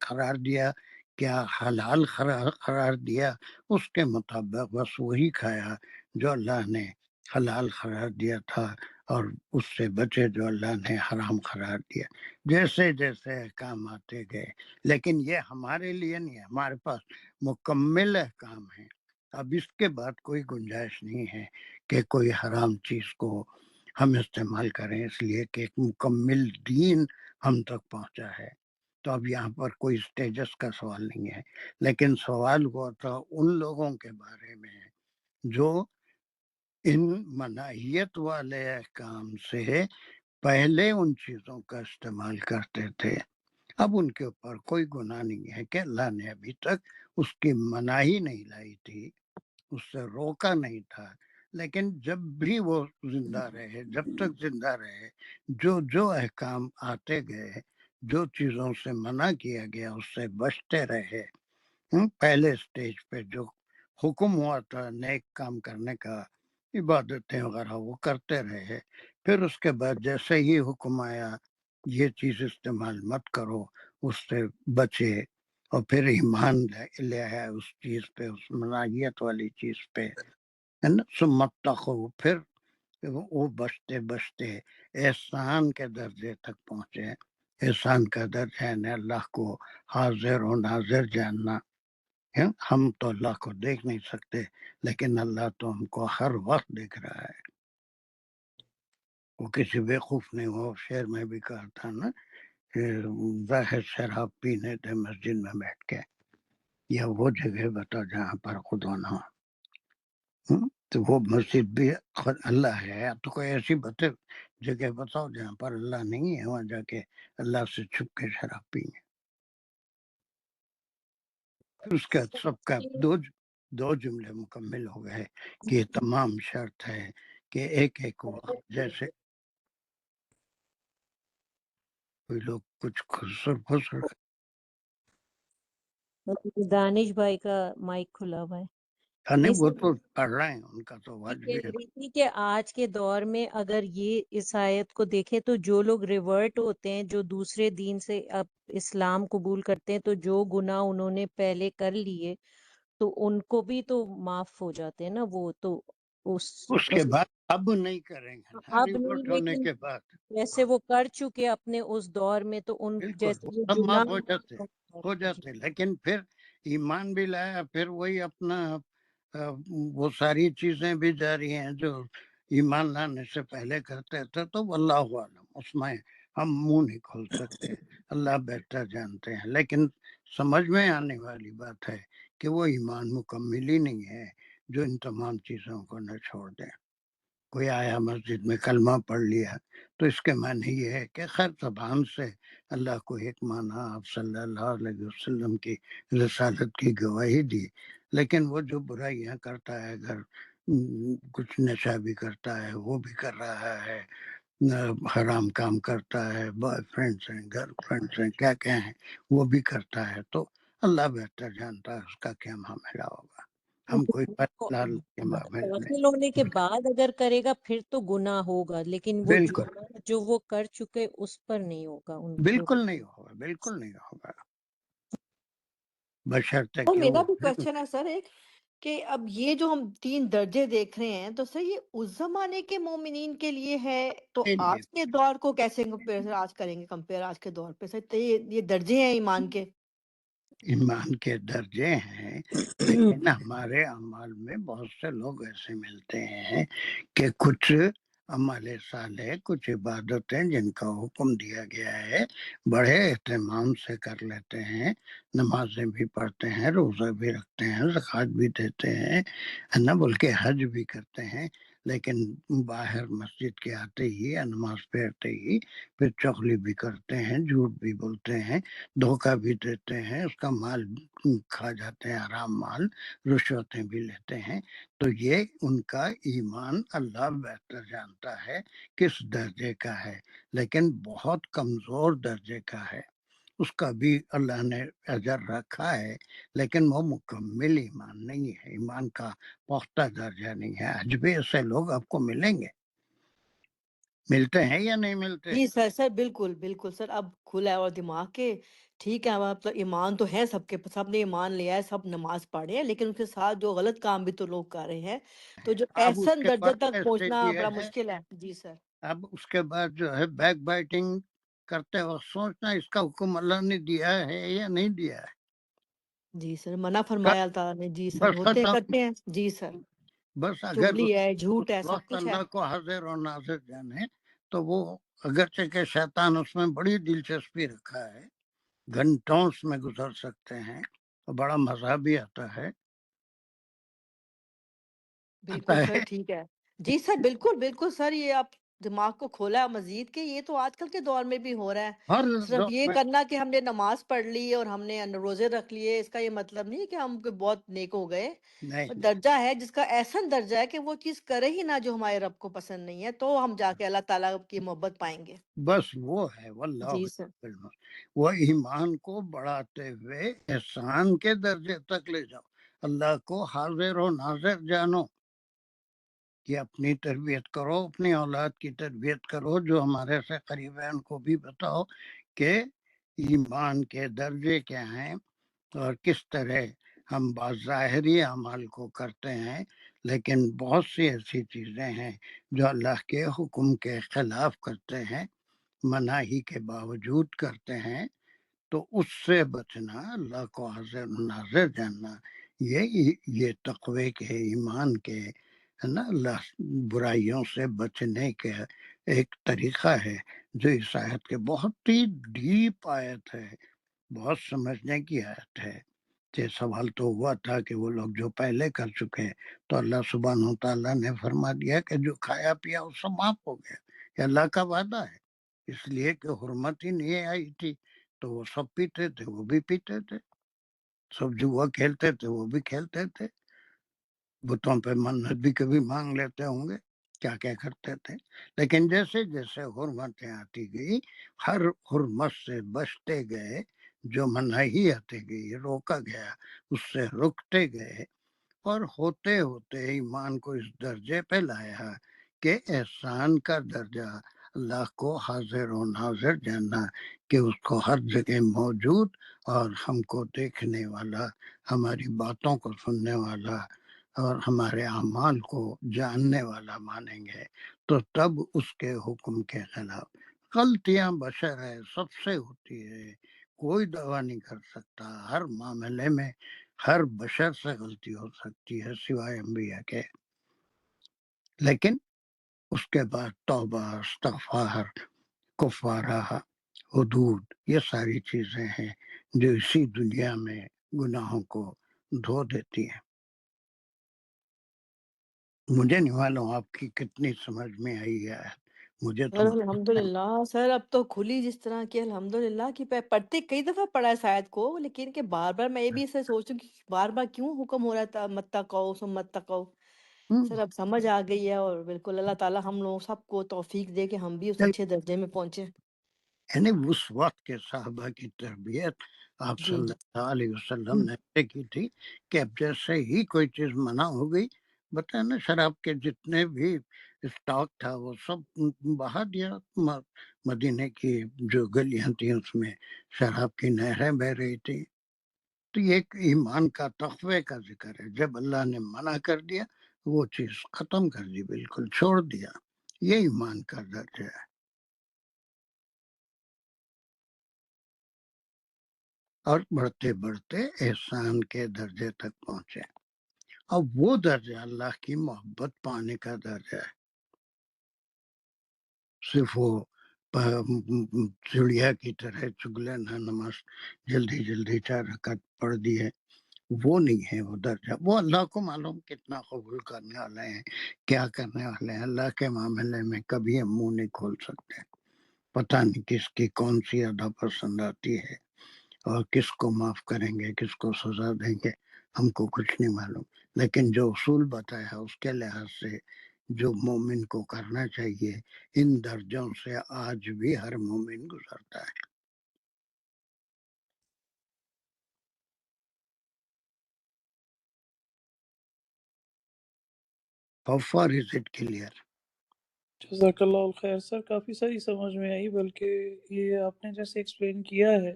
قرار دیا، کیا حلال قرار دیا، اس کے مطابق بس وہی کھایا جو اللہ نے حلال قرار دیا تھا، اور اس سے بچے جو اللہ نے حرام قرار دیا، جیسے جیسے احکام آتے گئے۔ لیکن یہ ہمارے لیے نہیں ہے، ہمارے پاس مکمل احکام ہیں، اب اس کے بعد کوئی گنجائش نہیں ہے کہ کوئی حرام چیز کو ہم استعمال کریں، اس لیے کہ ایک مکمل دین ہم تک پہنچا ہے۔ تو اب یہاں پر کوئی سٹیجز کا سوال نہیں ہے، لیکن سوال ہوا تھا ان لوگوں کے بارے میں جو ان مناہیت والے احکام سے پہلے ان چیزوں کا استعمال کرتے تھے۔ اب ان کے اوپر کوئی گناہ نہیں ہے کہ اللہ نے ابھی تک اس کی مناہی نہیں لائی تھی، اس سے روکا نہیں تھا، لیکن جب بھی وہ زندہ رہے، جب تک زندہ رہے، جو جو احکام آتے گئے، جو چیزوں سے منع کیا گیا اس سے بچتے رہے۔ پہلے سٹیج پہ جو حکم ہوا تھا نیک کام کرنے کا، عبادتیں وغیرہ، وہ کرتے رہے، پھر اس کے بعد جیسے ہی حکم آیا یہ چیز استعمال مت کرو، اس سے بچے، اور پھر ایمان لے آیا اس چیز پہ، اس مناہیت والی چیز پہ، ہے نا، سمت تخو، پھر وہ بچتے بچتے احسان کے درجے تک پہنچے۔ احسان کا درجہ ہے اللہ کو حاضر و ناظر جاننا۔ ہم تو اللہ کو دیکھ نہیں سکتے، لیکن اللہ تو ہم کو ہر وقت دیکھ رہا ہے۔ وہ کسی بیوقوف نہیں، وہ شعر میں بھی کہا تھا نا کہ ظاہر شراب پینے تھے مسجد میں بیٹھ کے، یا وہ جگہ بتا جہاں پر خدا نہ ہو۔ تو وہ مسجد بھی اللہ ہے، یا تو کوئی ایسی جگہ بتاؤ جہاں پر اللہ نہیں ہے، وہاں جا کے اللہ سے چھپ کے شراب پئیں۔ پھر اس کا سب کا دو جملے مکمل ہو گئے کہ یہ تمام شرط ہے کہ ایک ایک وقت، جیسے کوئی لوگ کچھ خسر دانش بھائی کا مائک کھلا ہوا ہے۔ نہیں وہ سر تو پڑھ رہے ہیں، ان کا تو یہ واجب کہہ ہے۔ رہی تھی کہ آج کے دور میں اگر یہ اس آیت کو دیکھیں تو جو لوگ ریورٹ ہوتے ہیں، جو دوسرے دین سے اب اسلام قبول کرتے ہیں، تو جو گناہ انہوں نے پہلے کر لیے تو ان کو بھی تو معاف ہو جاتے ہیں نا، وہ تو اس کے بعد اب نہیں کریں گے نا اب نہیں، ریورٹ ہونے لیکن کے بعد، جیسے وہ کر چکے اپنے اس دور میں تو ان بالکل جیسے وہ وہ سب معاف ہو جاتے جناح لیکن پھر ایمان بھی لایا، پھر وہی اپنا وہ ساری چیزیں بھی جاری ہیں جو ایمان لانے سے پہلے کرتے تھے، تو واللہ عالم اس میں ہم منہ نہیں کھول سکتے، اللہ بہتر جانتے ہیں۔ لیکن سمجھ میں آنے والی بات ہے کہ وہ ایمان مکمل ہی نہیں ہے جو ان تمام چیزوں کو نہ چھوڑ دے۔ کوئی آیا مسجد میں کلمہ پڑھ لیا تو اس کے معنی یہ ہے کہ خیر زبان سے اللہ کو ایک معنی آپ صلی اللہ علیہ وسلم کی رسالت کی گواہی دی، لیکن وہ جو برائیاں کرتا ہے، اگر کچھ نشہ بھی کرتا ہے، وہ بھی کر رہا ہے، حرام کام کرتا ہے، بوائے فرینڈس ہیں، گرل فرینڈس ہیں، کیا کیا ہیں، وہ بھی کرتا ہے، تو اللہ بہتر جانتا ہے اس کا کیا معاملہ ہوگا۔ ہم کوئی فیصلہ کے معاملے میں داخل ہونے کے بعد اگر کرے گا پھر تو گناہ ہوگا، لیکن وہ بالکل جو وہ کر چکے اس پر نہیں ہوگا ان کو۔ بالکل نہیں ہوگا، بالکل نہیں ہوگا، بشرطے اور کہ میرا وہ بھی کوشچن ہے سر ایک، کہ اب یہ جو ہم 3 درجے دیکھ رہے ہیں تو سر یہ اس زمانے کے مومنین کے لیے ہے، تو نہیں، آج کے دور کو کیسے کمپیئر آج کریں گے، کمپیئر آج کے دور پہ سر؟ تو یہ درجے ہیں ایمان کے۔ ایمان کے درجے ہیں، لیکن ہمارے اعمال میں بہت سے لوگ ایسے ملتے ہیں کہ کچھ عمل صالح، کچھ عبادتیں جن کا حکم دیا گیا ہے بڑے اہتمام سے کر لیتے ہیں، نمازیں بھی پڑھتے ہیں، روزہ بھی رکھتے ہیں، زکوٰۃ بھی دیتے ہیں، ہے نا، بلکہ حج بھی کرتے ہیں، لیکن باہر مسجد کے آتے ہی یا نماز پڑھتے ہی پھر چغلی بھی کرتے ہیں، جھوٹ بھی بولتے ہیں، دھوکہ بھی دیتے ہیں، اس کا مال کھا جاتے ہیں، حرام مال، رشوتیں بھی لیتے ہیں، تو یہ ان کا ایمان اللہ بہتر جانتا ہے کس درجے کا ہے، لیکن بہت کمزور درجے کا ہے، اس کا بھی اللہ نے اجر رکھا ہے، لیکن وہ مکمل ایمان نہیں ہے، ایمان کا پختہ درجہ نہیں ہے۔ آج بھی ایسے لوگ آپ کو ملیں گے، ملتے ہیں یا نہیں ملتے؟ جی سر، سر بالکل بالکل سر، اب کھلا ہے اور دماغ کے ٹھیک ہے، مطلب ایمان تو ہے سب کے، سب نے ایمان لیا ہے، سب نماز پڑھے ہیں، لیکن اس کے ساتھ جو غلط کام بھی تو لوگ کر رہے ہیں، تو جو اب اس احسن کے درجے بعد تک ایسے پہنچنا بھی بڑا ہے، مشکل ہے۔ جی سر۔ اب اس کے بعد جو ہے بیک بائٹنگ کرتے وقت سوچنا اس کا حکم اللہ نے دیا ہے یا نہیں دیا ہے۔ جی سر، منع فرمایا اللہ تعالیٰ نے، جی سر، بس ہوتے ختم، کرتے ہیں، جی سر، بس اگر چگلی ہے، اس جھوٹ ہے، سب وقت کچھ ہے۔ اللہ کو حاضر اور ناظر جانے تو وہ اگرچہ کہ شیطان اس میں بڑی دلچسپی رکھا ہے، گھنٹوں اس میں گزر سکتے ہیں، اور بڑا مزہ بھی آتا ہے بالکل سر، ٹھیک ہے، جی سر، بالکل بالکل سر، یہ آپ دماغ کو کھولا مزید کہ یہ تو آج کل کے دور میں بھی ہو رہا ہے، ہر صرف دور یہ میں۔ کرنا کہ ہم نے نماز پڑھ لی اور ہم نے روزے رکھ لیے، اس کا یہ مطلب نہیں کہ ہم بہت نیک ہو گئے۔ نہیں درجہ ہے جس کا احسن درجہ ہے کہ وہ چیز کرے ہی نہ جو ہمارے رب کو پسند نہیں ہے، تو ہم جا کے اللہ تعالیٰ کی محبت پائیں گے۔ بس وہ ہے واللہ جی سر۔ علم، وہ ایمان کو بڑھاتے ہوئے احسان کے درجے تک لے جاؤ، اللہ کو حاضر و ناظر جانو، کہ اپنی تربیت کرو، اپنی اولاد کی تربیت کرو، جو ہمارے سے قریب ہے ان کو بھی بتاؤ کہ ایمان کے درجے کیا ہیں اور کس طرح ہم ظاہری اعمال کو کرتے ہیں، لیکن بہت سی ایسی چیزیں ہیں جو اللہ کے حکم کے خلاف کرتے ہیں، مناہی کے باوجود کرتے ہیں، تو اس سے بچنا، اللہ کو حاضر ناظر جاننا، یہ تقوی کے، ایمان کے، ہے نا، اللہ برائیوں سے بچنے کے ایک طریقہ ہے، جو اس آیت کے بہت ہی ڈیپ آیت ہے، بہت سمجھنے کی آیت ہے۔ یہ سوال تو ہوا تھا کہ وہ لوگ جو پہلے کر چکے، تو اللہ سبحانہ و تعالیٰ نے فرما دیا کہ جو کھایا پیا وہ سب معاف ہو گیا، یہ اللہ کا وعدہ ہے، اس لیے کہ حرمت ہی نہیں آئی تھی، تو وہ سب پیتے تھے، وہ بھی پیتے تھے، سب جوا کھیلتے تھے، وہ بھی کھیلتے تھے، بتوں پہ منت بھی کبھی مانگ لیتے ہوں گے، کیا کیا کرتے تھے، لیکن جیسے جیسے حرمتیں آتی گئی، ہر حرمت سے بچتے گئے، جو منہی آتی گئی روکا گیا، اس سے رکتے گئے، اور ہوتے ہوتے ایمان کو اس درجے پہ لایا کہ احسان کا درجہ اللہ کو حاضر و ناظر جاننا، کہ اس کو ہر جگہ موجود اور ہم کو دیکھنے والا، ہماری باتوں کو سننے والا اور ہمارے اعمال کو جاننے والا مانیں گے، تو تب اس کے حکم کے خلاف غلطیاں بشر ہے، سب سے ہوتی ہے، کوئی دعویٰ نہیں کر سکتا، ہر معاملے میں ہر بشر سے غلطی ہو سکتی ہے سوائے انبیاء کے، لیکن اس کے بعد توبہ، استغفار، کفارہ، حدود، یہ ساری چیزیں ہیں جو اسی دنیا میں گناہوں کو دھو دیتی ہیں۔ مجھے نہیں معلوم آپ کی کتنی سمجھ میں آئی ہے، مجھے تو سر الحمدللہ سر، اب تو کھلی جس طرح کی الحمدللہ کی پڑھتے کئی دفعہ پڑھا ہے شاید کو، لیکن کہ بار بار میں یہ بھی اسے سوچوں کہ بار بار کیوں حکم ہو رہا تھا مت تقو ثم مت تقو۔ سر اب سمجھ آ گئی ہے، اور بالکل اللہ تعالیٰ ہم لوگ سب کو توفیق دے کہ ہم بھی اس اچھے درجے میں پہنچے۔ یعنی اس وقت کے صحابہ کی تربیت آپ جی صلی جی اللہ علیہ وسلم نے ایسے کی تھی کہ اب جیسے ہی کوئی چیز منع ہو گئی، بتایا نا، شراب کے جتنے بھی اسٹاک تھا وہ سب بہا دیا، مدینے کی جو گلیاں تھیں اس میں شراب کی نہریں بہ رہی تھی۔ تو یہ ایک ایمان کا تقوی کا ذکر ہے، جب اللہ نے منع کر دیا وہ چیز ختم کر دی، بالکل چھوڑ دیا، یہ ایمان کا درجہ ہے۔ اور بڑھتے بڑھتے احسان کے درجے تک پہنچے۔ اب وہ درجہ اللہ کی محبت پانے کا درجہ ہے، صرف وہ چڑیا کی طرح چگلے نہ نماز جلدی جلدی 4 رکعت پڑھ دی ہے، وہ نہیں ہے وہ درجہ۔ وہ اللہ کو معلوم کتنا قبول کرنے والے ہیں، کیا کرنے والے ہیں۔ اللہ کے معاملے میں کبھی ہم منہ نہیں کھول سکتے، پتہ نہیں کس کی کون سی ادا پسند آتی ہے، اور کس کو معاف کریں گے، کس کو سزا دیں گے، ہم کو کچھ نہیں معلوم۔ لیکن جو اصول بتایا اس کے لحاظ سے جو مومن کو کرنا چاہیے، ان درجوں سے آج بھی ہر مومن گزرتا ہے۔ How far is it clear؟ جزاک اللہ الخیر سر، کافی ساری سمجھ میں آئی، بلکہ یہ آپ نے جیسے ایکسپلین کیا ہے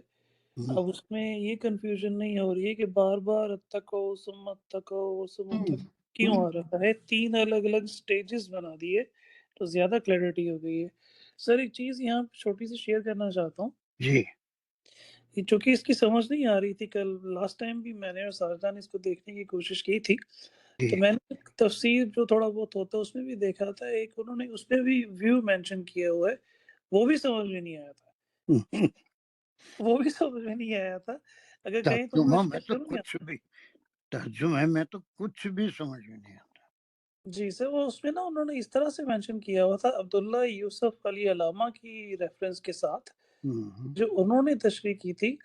اب اس میں یہ کنفیوژن نہیں ہو رہی ہے کہ بار بار اتقو ثم اتقو ثم اتقو کیوں آ رہا ہے، 3 الگ الگ سٹیجز بنا دیے تو زیادہ کلیئرٹی ہو گئی ہے۔ سر ایک چیز یہاں چھوٹی سی شیئر کرنا چاہتا ہوں، جی چونکہ اس کی سمجھ نہیں آ رہی تھی، کل لاسٹ ٹائم بھی میں نے اور سارجہ نے اس کو دیکھنے کی کوشش کی تھی، جی تو میں نے تفسیر جو تھوڑا بہت ہوتا ہے اس میں بھی دیکھا تھا، ایک انہوں نے اس پہ بھی ویو مینشن کیا ہوا ہے، وہ بھی سمجھ میں نہیں آیا تھا، وہ بھی سمجھ میں نہیں آیا تھا، اگر کہیں تو میں ترجمہ میں شیئر تو کروں گا۔ کچھ بھی، ترجمے میں تو کچھ بھی سمجھ میں نہیں آتا۔ جی سر، وہ اس میں نا انہوں نے اس طرح سے مینشن کیا ہوا تھا عبداللہ یوسف علی علامہ کی ریفرنس کے ساتھ، جو انہوں نے تشریح کی تھی،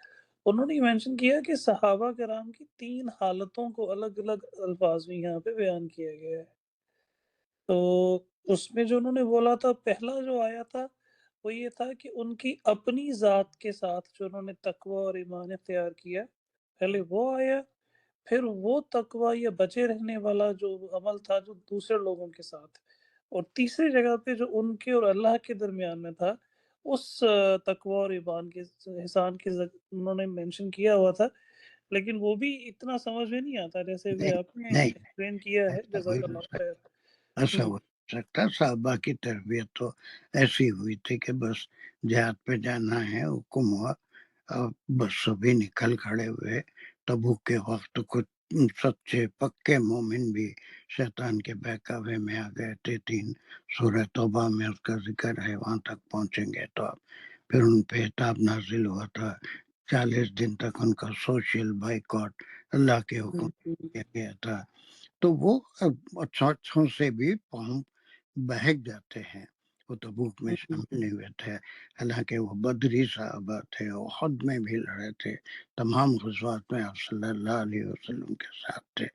انہوں نے مینشن کیا کہ صحابہ کرام کی 3 حالتوں کو الگ الگ الفاظ میں یہاں پہ بیان کیا گیا ہے۔ تو اس میں جو انہوں نے بولا تھا، پہلا جو آیا تھا وہ یہ تھا کہ ان کی اپنی ذات کے ساتھ جو انہوں نے تقوی اور ایمان اختیار کیا، پہلے وہ آیا، پھر وہ تقوی یا بچے رہنے والا جو عمل تھا جو دوسرے لوگوں کے ساتھ، اور تیسری جگہ پہ جو ان کے اور اللہ کے درمیان میں تھا، اس تقوی اور ایمان کے احسان کے انہوں نے مینشن کیا ہوا تھا، لیکن وہ بھی اتنا سمجھ میں نہیں آتا جیسے بھی آپ نے نہیں ایکسپلین کیا ہے، ایسا جزاک ہو اللہ خیر۔ ایسا ہو سکتا، صحابہ کی تربیت تو ایسی ہوئی تھی کہ بس جہاد پہ جانا ہے، حکم ہوا، بس سبھی نکل کھڑے ہوئے۔ تبوک کے وقت کچھ سچے پکے مومن بھی شیطان کے بہکاوے میں آ گئے تھے، 3 سورہ توبہ میں اس کا ذکر ہے، وہاں تک پہنچیں گے تو آپ، پھر ان پہ عتاب نازل ہوا تھا، 40 دن تک ان کا سوشل بائیکاٹ اللہ کے حکم کیا گیا تھا۔ تو وہ اچھوں سے بھی پاؤں بہک جاتے ہیں، وہ تبوک میں شامل نہیں ہوئے تھے، حالانکہ وہ بدری صحابہ تھے، احد میں بھی لڑے تھے، تمام غزوات میں آپ صلی اللہ علیہ وسلم کے ساتھ تھے۔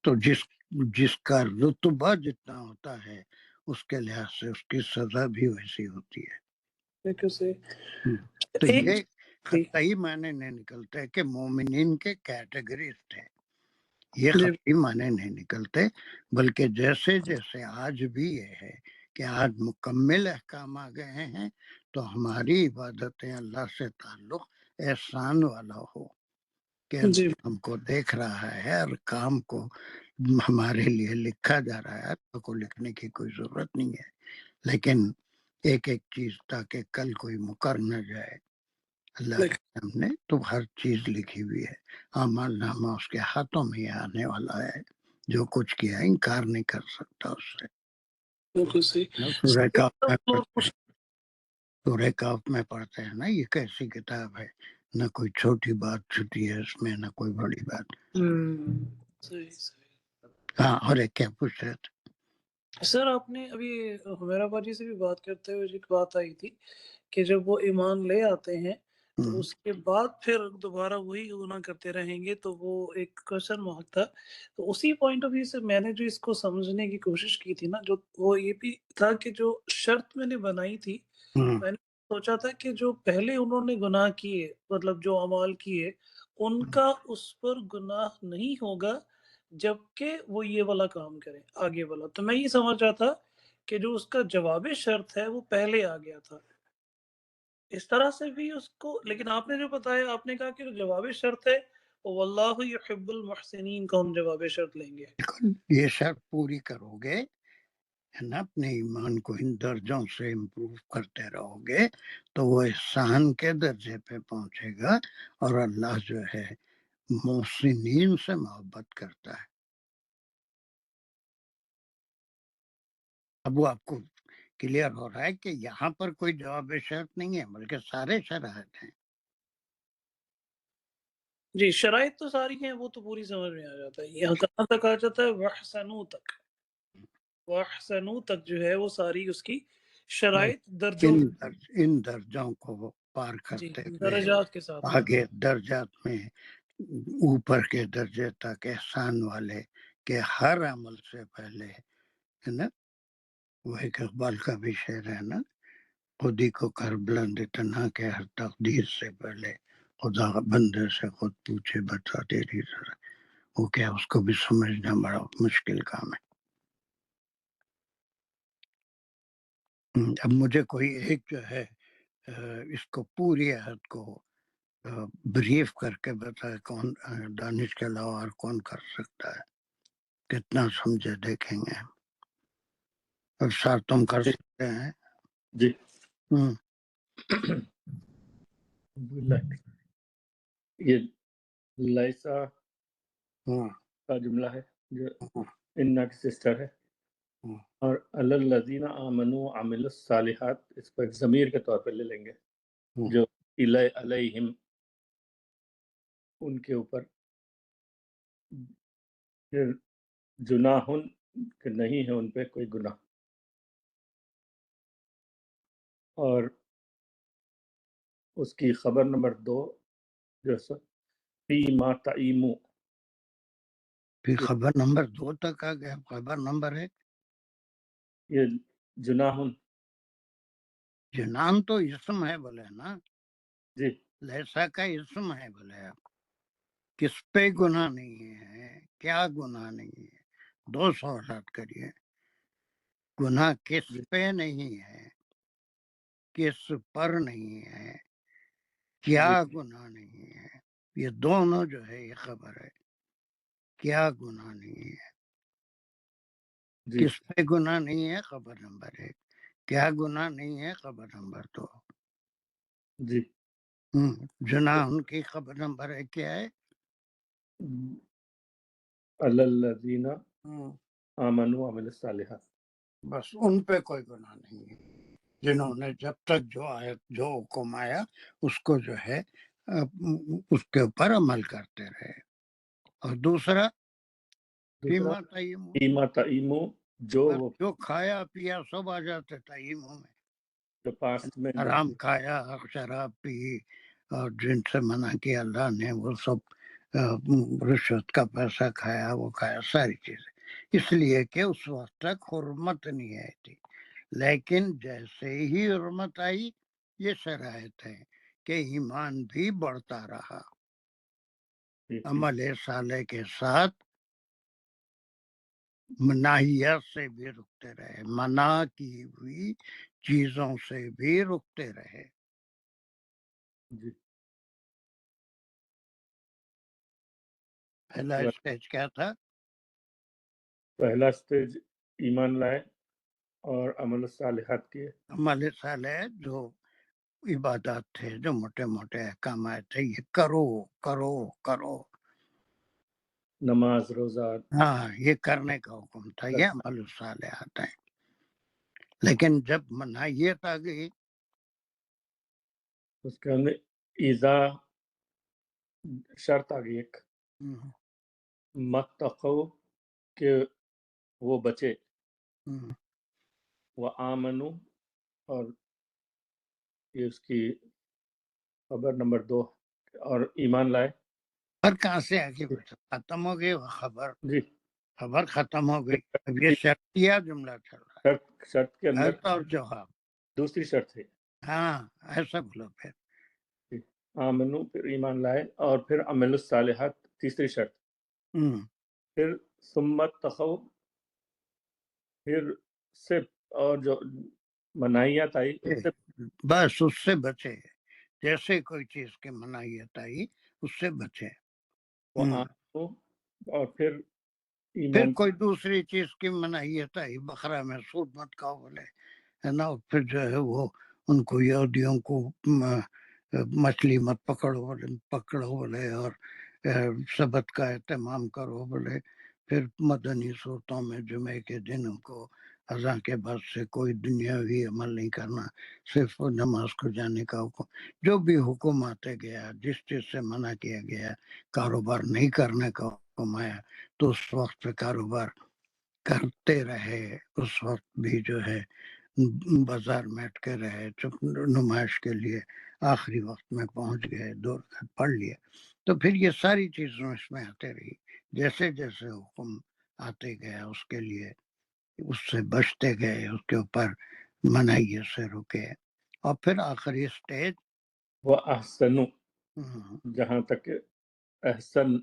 تو جس کا رتبہ جتنا ہوتا ہے اس کے لحاظ سے اس کی سزا بھی ویسی ہوتی ہے۔ تو یہ قطعی معنی نہیں نکلتا ہے کہ مومنین کے کیٹیگریز تھے، یہ خفی معنی نہیں نکلتے، بلکہ جیسے جیسے آج بھی یہ ہے کہ آج مکمل احکام آ گئے ہیں تو ہماری عبادتیں اللہ سے تعلق احسان والا ہو کہ اللہ ہم کو دیکھ رہا ہے اور کام کو ہمارے لیے لکھا جا رہا ہے، تو کو لکھنے کی کوئی ضرورت نہیں ہے، لیکن ایک ایک چیز تاکہ کل کوئی مکر نہ جائے اللہ کے سامنے، تو ہر چیز لکھی ہوئی ہے، اعمال نامہ اس کے ہاتھوں میں یہ آنے والا ہے، جو کچھ کیا انکار نہیں کر سکتا اس سے۔ سورہ کہف میں پڑھتے ہیں نا، یہ کیسی کتاب ہے، نہ کوئی چھوٹی بات چھٹی ہے اس میں، نہ کوئی بڑی بات۔ ہاں، اور ایک کیا پوچھ رہے تھے سر؟ آپ نے ابھی حمیرہ باجی سے بھی بات کرتے ہوئے ایک بات آئی تھی کہ جب وہ ایمان لے آتے ہیں تو اس کے بعد پھر دوبارہ وہی گناہ کرتے رہیں گے، تو وہ ایک کوشچن مارک تھا۔ تو اسی پوائنٹ آف ویو سے میں نے جو اس کو سمجھنے کی کوشش کی تھی نا، جو وہ یہ بھی تھا کہ جو شرط میں نے بنائی تھی، میں نے سوچا تھا کہ جو پہلے انہوں نے گناہ کیے، مطلب جو اعمال کیے، ان کا اس پر گناہ نہیں ہوگا جبکہ وہ یہ والا کام کریں آگے والا۔ تو میں یہ سمجھ رہا تھا کہ جو اس کا جواب شرط ہے وہ پہلے آ گیا تھا، اس طرح سے بھی اس کو، لیکن آپ نے جو بتایا، آپ نے کہا کہ جو جواب شرط ہے واللہ یحب المحسنین کا ہم جواب شرط لیں گے۔ یہ شرط پوری کرو گے نا، اپنے ایمان کو ان درجوں سے امپروو کرتے رہو گے تو وہ احسان کے درجے پہ پہنچے گا، اور اللہ جو ہے محسنین سے محبت کرتا ہے۔ اب وہ آپ کو کلیئر ہو رہا ہے کہ یہاں پر کوئی جواب شرط نہیں ہے، بلکہ سارے شرائط ہیں۔ جی، شرائط تو ساری ہیں، وہ تو پوری سمجھ میں آ جاتا ہے۔ یہاں کہاں تک آ جاتا ہے؟ وَأَحْسَنُوا تک، وَأَحْسَنُوا تک جو ہے وہ ساری اس کی شرائط درجوں ان درجوں کو پار کرتے ہوئے درجات کے ساتھ آگے درجات میں اوپر کے درجے تک احسان والے کہ ہر عمل سے پہلے ہے نا، وہ ایک اقبال کا بھی شعر ہے نا، خود ہی کو کر بلند اتنا کہ ہر تقدیر سے پہلے خدا بندے سے خود پوچھے بتا تیری ذرا، وہ کیا اس کو بھی سمجھنا بڑا مشکل کام ہے۔ اب مجھے کوئی ایک جو ہے اس کو پوری عہد کو بریف کر کے بتائے، کون دانش کے علاوہ اور کون کر سکتا ہے؟ کتنا سمجھے دیکھیں گے۔ اور سر تم کر سکتے ہیں؟ جی یہ لائسا کا جملہ ہے جو اننا کی سسٹر ہے، اور الذین آمنوا وعملوا الصالحات اس کو ایک ضمیر کے طور پہ لے لیں گے، جو علیہم ان کے اوپر جناح کہ نہیں ہے ان پہ کوئی گناہ۔ اور اس کی خبر نمبر 2 جو فیما تعیمو، پھر خبر نمبر 2 تک آ گیا، خبر نمبر 1 یہ جناح، جنان تو اسم ہے بولے نا، جی لیسا کا اسم ہے بولے، آپ کس پہ گناہ نہیں ہے، کیا گناہ نہیں ہے؟ 2 سوالات کریے، گناہ کس پہ نہیں ہے، کس پر نہیں ہے، کیا گناہ نہیں ہے، یہ دونوں جو ہے یہ خبر ہے۔ کیا گناہ نہیں ہے، کس پہ گناہ نہیں ہے، خبر نمبر 1، کیا گناہ نہیں ہے، خبر نمبر 2۔ جی جناح ان کی خبر نمبر 1 کیا ہے؟ الذین آمنوا وعملوا الصالحات، بس ان پہ کوئی گناہ نہیں ہے، جنہوں نے جب تک جو آیت جو حکم آیا اس کو جو ہے اس کے اوپر عمل کرتے رہے۔ اور دوسرا فیما تعیمو جو کھایا پیا سب آ جاتے تعیموں میں، جو پاسٹ میں حرام کھایا، شراب پی، اور جن سے منع کیا اللہ نے وہ سب، رشوت کا پیسہ کھایا، وہ کھایا، ساری چیزیں، اس لیے کہ اس وقت تک حرمت نہیں آئی تھی، لیکن جیسے ہی حرمت آئی یہ شرائط ہے کہ ایمان بھی بڑھتا رہا عمل صالح کے ساتھ، مناہیت سے بھی رکتے رہے، منع کی ہوئی چیزوں سے بھی رکتے رہے. جی پہلا اسٹیج کیا تھا؟ پہلا اسٹیج ایمان لائے اور عمل صالحات کیے. عمل صالح جو عبادات تھے، جو موٹے موٹے احکامات تھے، یہ کرو کرو کرو. نماز، روزہ، ہاں، یہ کرنے کا حکم تھا، یہ عمل صالحات ہیں. لیکن جب مناہیت آ گئی، اس کے اندر ایزا شرط آ گئی ایک، متقو کہ وہ بچے، وہ آمنو، اور یہ اس کی خبر نمبر 2، اور ایمان لائے. خبر کہاں سے آگے ختم ہو گئی وہ خبر، جی خبر ختم ہو گئی. اب یہ شرطیہ جملہ چل رہا ہے، شرط کے اندر شرط اور جواب. دوسری شرط ہے ہاں ایسا بولو پھر. آمنو، پھر ایمان لائے، اور پھر عمل الصالحات تیسری شرط. پھر ثمت تخو، پھر سے، اور جو مناہیات آئی اس سے بس اس سے بچے، جیسے کوئی چیز کی مناہیت آئی اس سے بچے. وہ آمنو، اور پھر پھر ایمان. کوئی دوسری چیز کی مناہیت آئی، بقرہ میں سود مت کھاؤ بولے، ہے نا، پھر جو ہے وہ ان کو یہودیوں کو مچھلی مت پکڑو بولے، اور سبت کا اہتمام کرو بولے. پھر مدنی صورتوں میں جمعے کے دن ان کو اذان کے بعد سے کوئی دنیاوی عمل نہیں کرنا، صرف نماز کو جانے کا حکم. جو بھی حکم آتے گیا، جس چیز سے منع کیا گیا، کاروبار نہیں کرنے کا حکم آیا، تو اس وقت پہ کاروبار کرتے رہے. اس وقت بھی جو ہے بازار میں اٹکے رہے، نمائش کے لیے آخری وقت میں پہنچ گئے، 2 رکعت پڑھ لیے. تو پھر یہ ساری چیزیں اس میں آتے رہی. جیسے جیسے حکم آتے گیا اس کے لیے اس سے بچتے گئے، اس کے اوپر مناہیت سے رکے. اور پھر آخری سٹیج وہ احسنو، جہاں تک احسن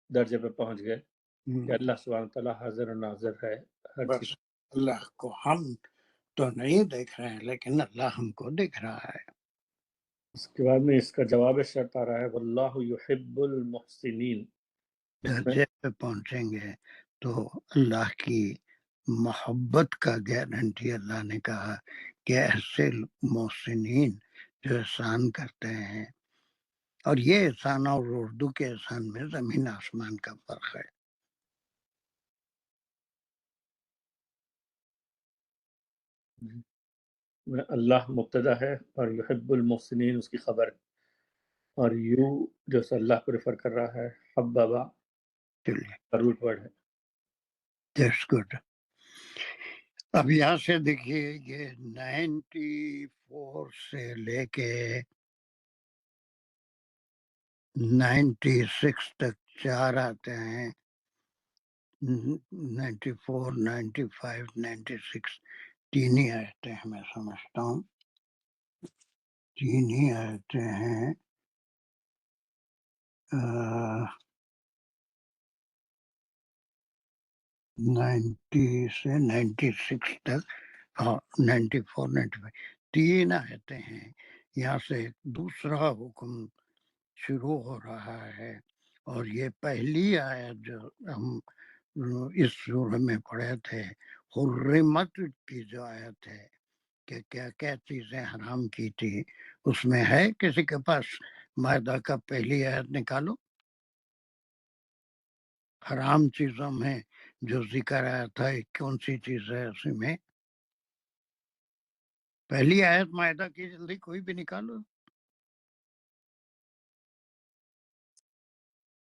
درجے پہ پہنچ گئے کہ اللہ سبحانہ تعالیٰ حاضر و ناظر ہے ہر بس چیز. اللہ کو ہم تو نہیں دیکھ رہے ہیں لیکن اللہ ہم کو دیکھ رہا ہے. اس کے بعد میں اس کا جواب شرط آ رہا ہے واللہ یحب المحسنین. درجے پہ پہنچیں گے تو اللہ کی محبت کا گارنٹی اللہ نے کہا کہ ایسے محسنین جو احسان کرتے ہیں. اور یہ احسان اور اردو کے احسان میں زمین آسمان کا فرق ہے. اللہ مبتدا ہے اور یحب المحسنین اس کی خبر ہے، اور یو جو اللہ پریفر کر رہا ہے، حببا روٹ ورڈ ہے. That's good. اب یہاں سے دیکھیے یہ 94 سے لے کے 96 تک 4 آتے ہیں. 94 95 96 3 ہی آیتیں ہیں، میں سمجھتا ہوں 3 ہی آیتیں ہیں. 90 سے 96 تک، ہاں 94 95 3 آیتیں ہیں. یہاں سے ایک دوسرا حکم شروع ہو رہا ہے، اور یہ پہلی آیت جو ہم اس سورہ میں پڑھے تھے، حرمت کی جو آیت ہے کہ کیا کیا چیزیں حرام کی تھی، اس میں ہے کسی کے پاس مائدہ کا پہلی آیت نکالو. حرام چیزوں میں جو ذکر آیا تھا کون سی چیز ہے اس میں؟ پہلی آیت مائدہ کی، جلدی کوئی بھی نکالو.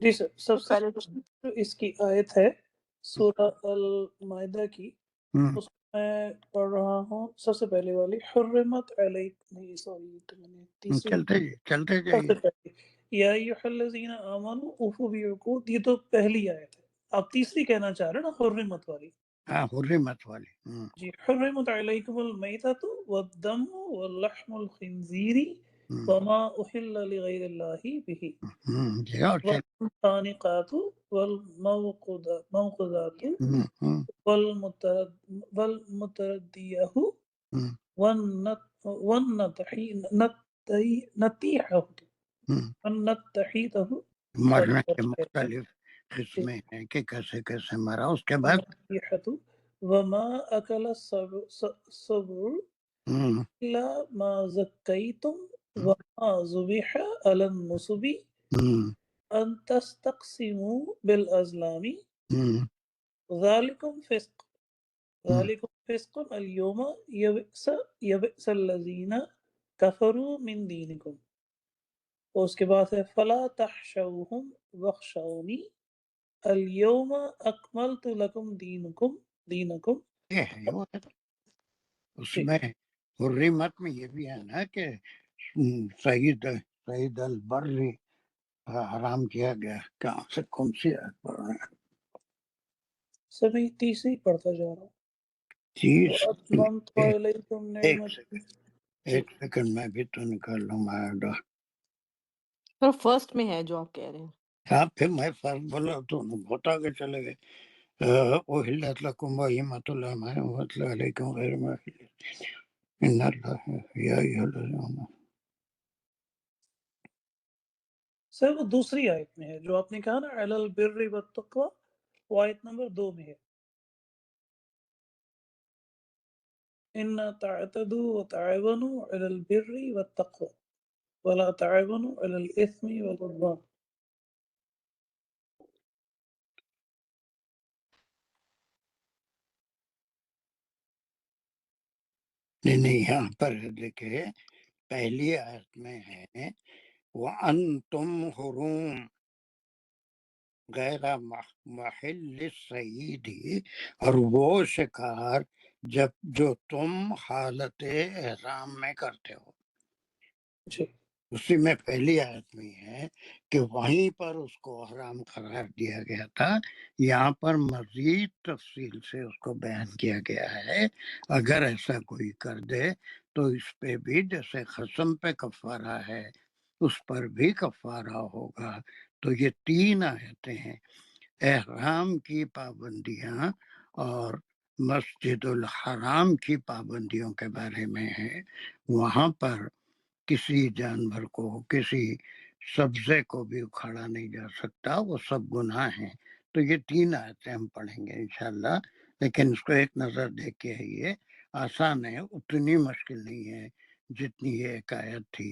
جی سر، سب سے جو اس کی آیت ہے سورہ المائدہ کی، اس میں پڑھ رہا ہوں سب سے پہلے والی، حرمت علیکم، نہیں سوری تو میں نے تیسری، چلتے سب جائیے. سے پہلے یا ایھا الذین آمنوا اوفوا بعقود، یہ تو پہلی آیت ہے. آپ تیسری کہنا چاہ رہے ہیں نا، حرمت والی. ہاں حرمت والی. جی، حرمت علیکم المیتۃ والدم ولحم الخنزیر وما أحل لغير الله به والخانقات والموقوذات والمتردية والنطيحة مرنے کے مختلف قسمیں ہیں کہ کیسے کیسے مرا. اس کے بعد وما أكل السبع إلا ما زكيتم وما ذبح على النصب أن تستقسموا بالأزلام ذلكم فسق اليوم يبئس الذين كفروا من دينكم. اور اس کے بعد ہے فلا تخشوهم واخشوني اليوم أكملت لكم دينكم. یہ ہے وہ ہے. اس میں حرمت میں یہ بھی ہے نا کہ سعید البری حرام کیا گیا. کہاں سے کون سی آیت پڑھ رہے ہیں؟ سبھی تیسری پڑھتا جا رہا ہوں. ایک سیکنڈ میں بھی تو نکال لوں گا. فرسٹ میں ہے جو آپ کہہ رہے ہیں. ہاں پھر میں فرسٹ بولا تو بہت آگے چلے گئے. أحلت لكم بهيمة الأنعام ويتلى عليكم غير ما أحل إن الله يا أيها الذين آمنوا. سر وہ دوسری آیت میں ہے جو آپ نے کہا نا علی البر والتقوی، وہ آیت نمبر 2 میں ہے. ان تعتدوا وتعاونوا علی البر والتقوی ولا تعاونوا علی الاثم والعدوان. نہیں یہاں پر دیکھیں پہلی آیت میں ہے وَأَنْتُمْ حُرُومٌ غیر محل الصید، اور وہ شکار جو تم حالت احرام میں کرتے ہو. اسی میں پہلی آیت میں ہے کہ وہیں پر اس کو حرام قرار دیا گیا تھا. یہاں پر مزید تفصیل سے اس کو بیان کیا گیا ہے. اگر ایسا کوئی کر دے تو اس پہ بھی جیسے قسم پہ کفارہ ہے اس پر بھی کفارہ ہوگا. تو یہ 3 آیتیں ہیں. احرام کی پابندیاں اور مسجد الحرام کی پابندیوں کے بارے میں ہے. وہاں پر کسی جانور کو کسی سبزے کو بھی اکھاڑا نہیں جا سکتا، وہ سب گناہ ہیں. تو یہ 3 آیتیں ہم پڑھیں گے انشاءاللہ. لیکن اس کو ایک نظر دیکھ کے یہ آسان ہے، اتنی مشکل نہیں ہے جتنی یہ ایک آیت تھی.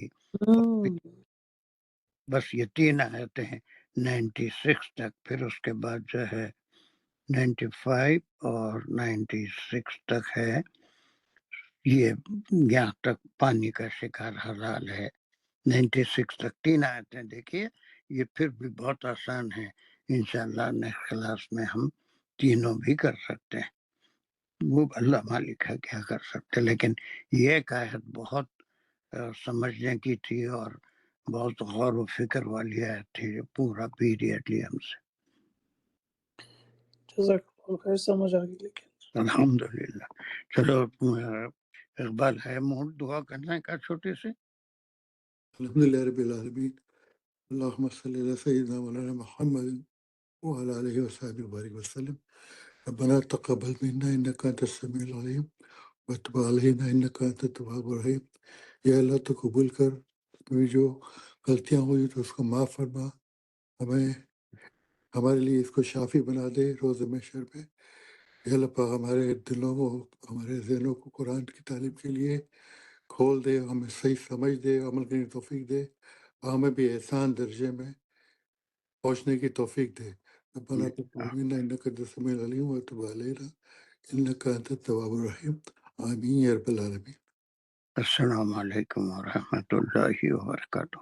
بس یہ 3 آیتیں ہیں 96 تک. پھر اس کے بعد جو ہے 95 اور 96 تک ہے یہ یہاں تک پانی کا شکار حلال ہے. 96 تک 3 آیتیں دیکھیے. یہ پھر بھی بہت آسان ہے. انشاءاللہ نیکسٹ کلاس میں ہم تینوں بھی کر سکتے ہیں. وہ اللہ مالک ہے کیا کر سکتے. لیکن یہ ایک آیت بہت سمجھنے کی تھی اور بہت غور و فکر والی آیت تھی. پورا پیریڈ لیا ہم سے. سمجھ آ گئی. لیکن الحمدللہ. چلو اقبال ہے موڈ دعا کرنے کا چھوٹی سی. الحمدللہ رب العالمین. اللہم صلی علی سیدنا مولانا محمد وعلی آلہ وصحبہ وبارک وسلم. ربنا تقبل منا انک انت السمیع العلیم وتب علینا انک انت التواب الرحیم. یا اللہ تو قبول کر، میری جو غلطیاں ہوئی تو اس کو معاف فرما. ہمارے لیے اس کو شافی بنا دے روز محشر میں. یا اللہ پاک ہمارے دلوں کو، ہمارے ذہنوں کو قرآن کی تعلیم کے لیے کھول دے، ہمیں صحیح سمجھ دے، عمل کرنے کی توفیق دے، اور ہمیں بھی احسان درجے میں پہنچنے کی توفیق دے. ربنا تقبل منا انک انت السمیع العلیم وتب علینا انک انت التواب الرحیم. آمین یا رب العالمین. السلام علیکم ورحمۃ اللہ وبرکاتہ.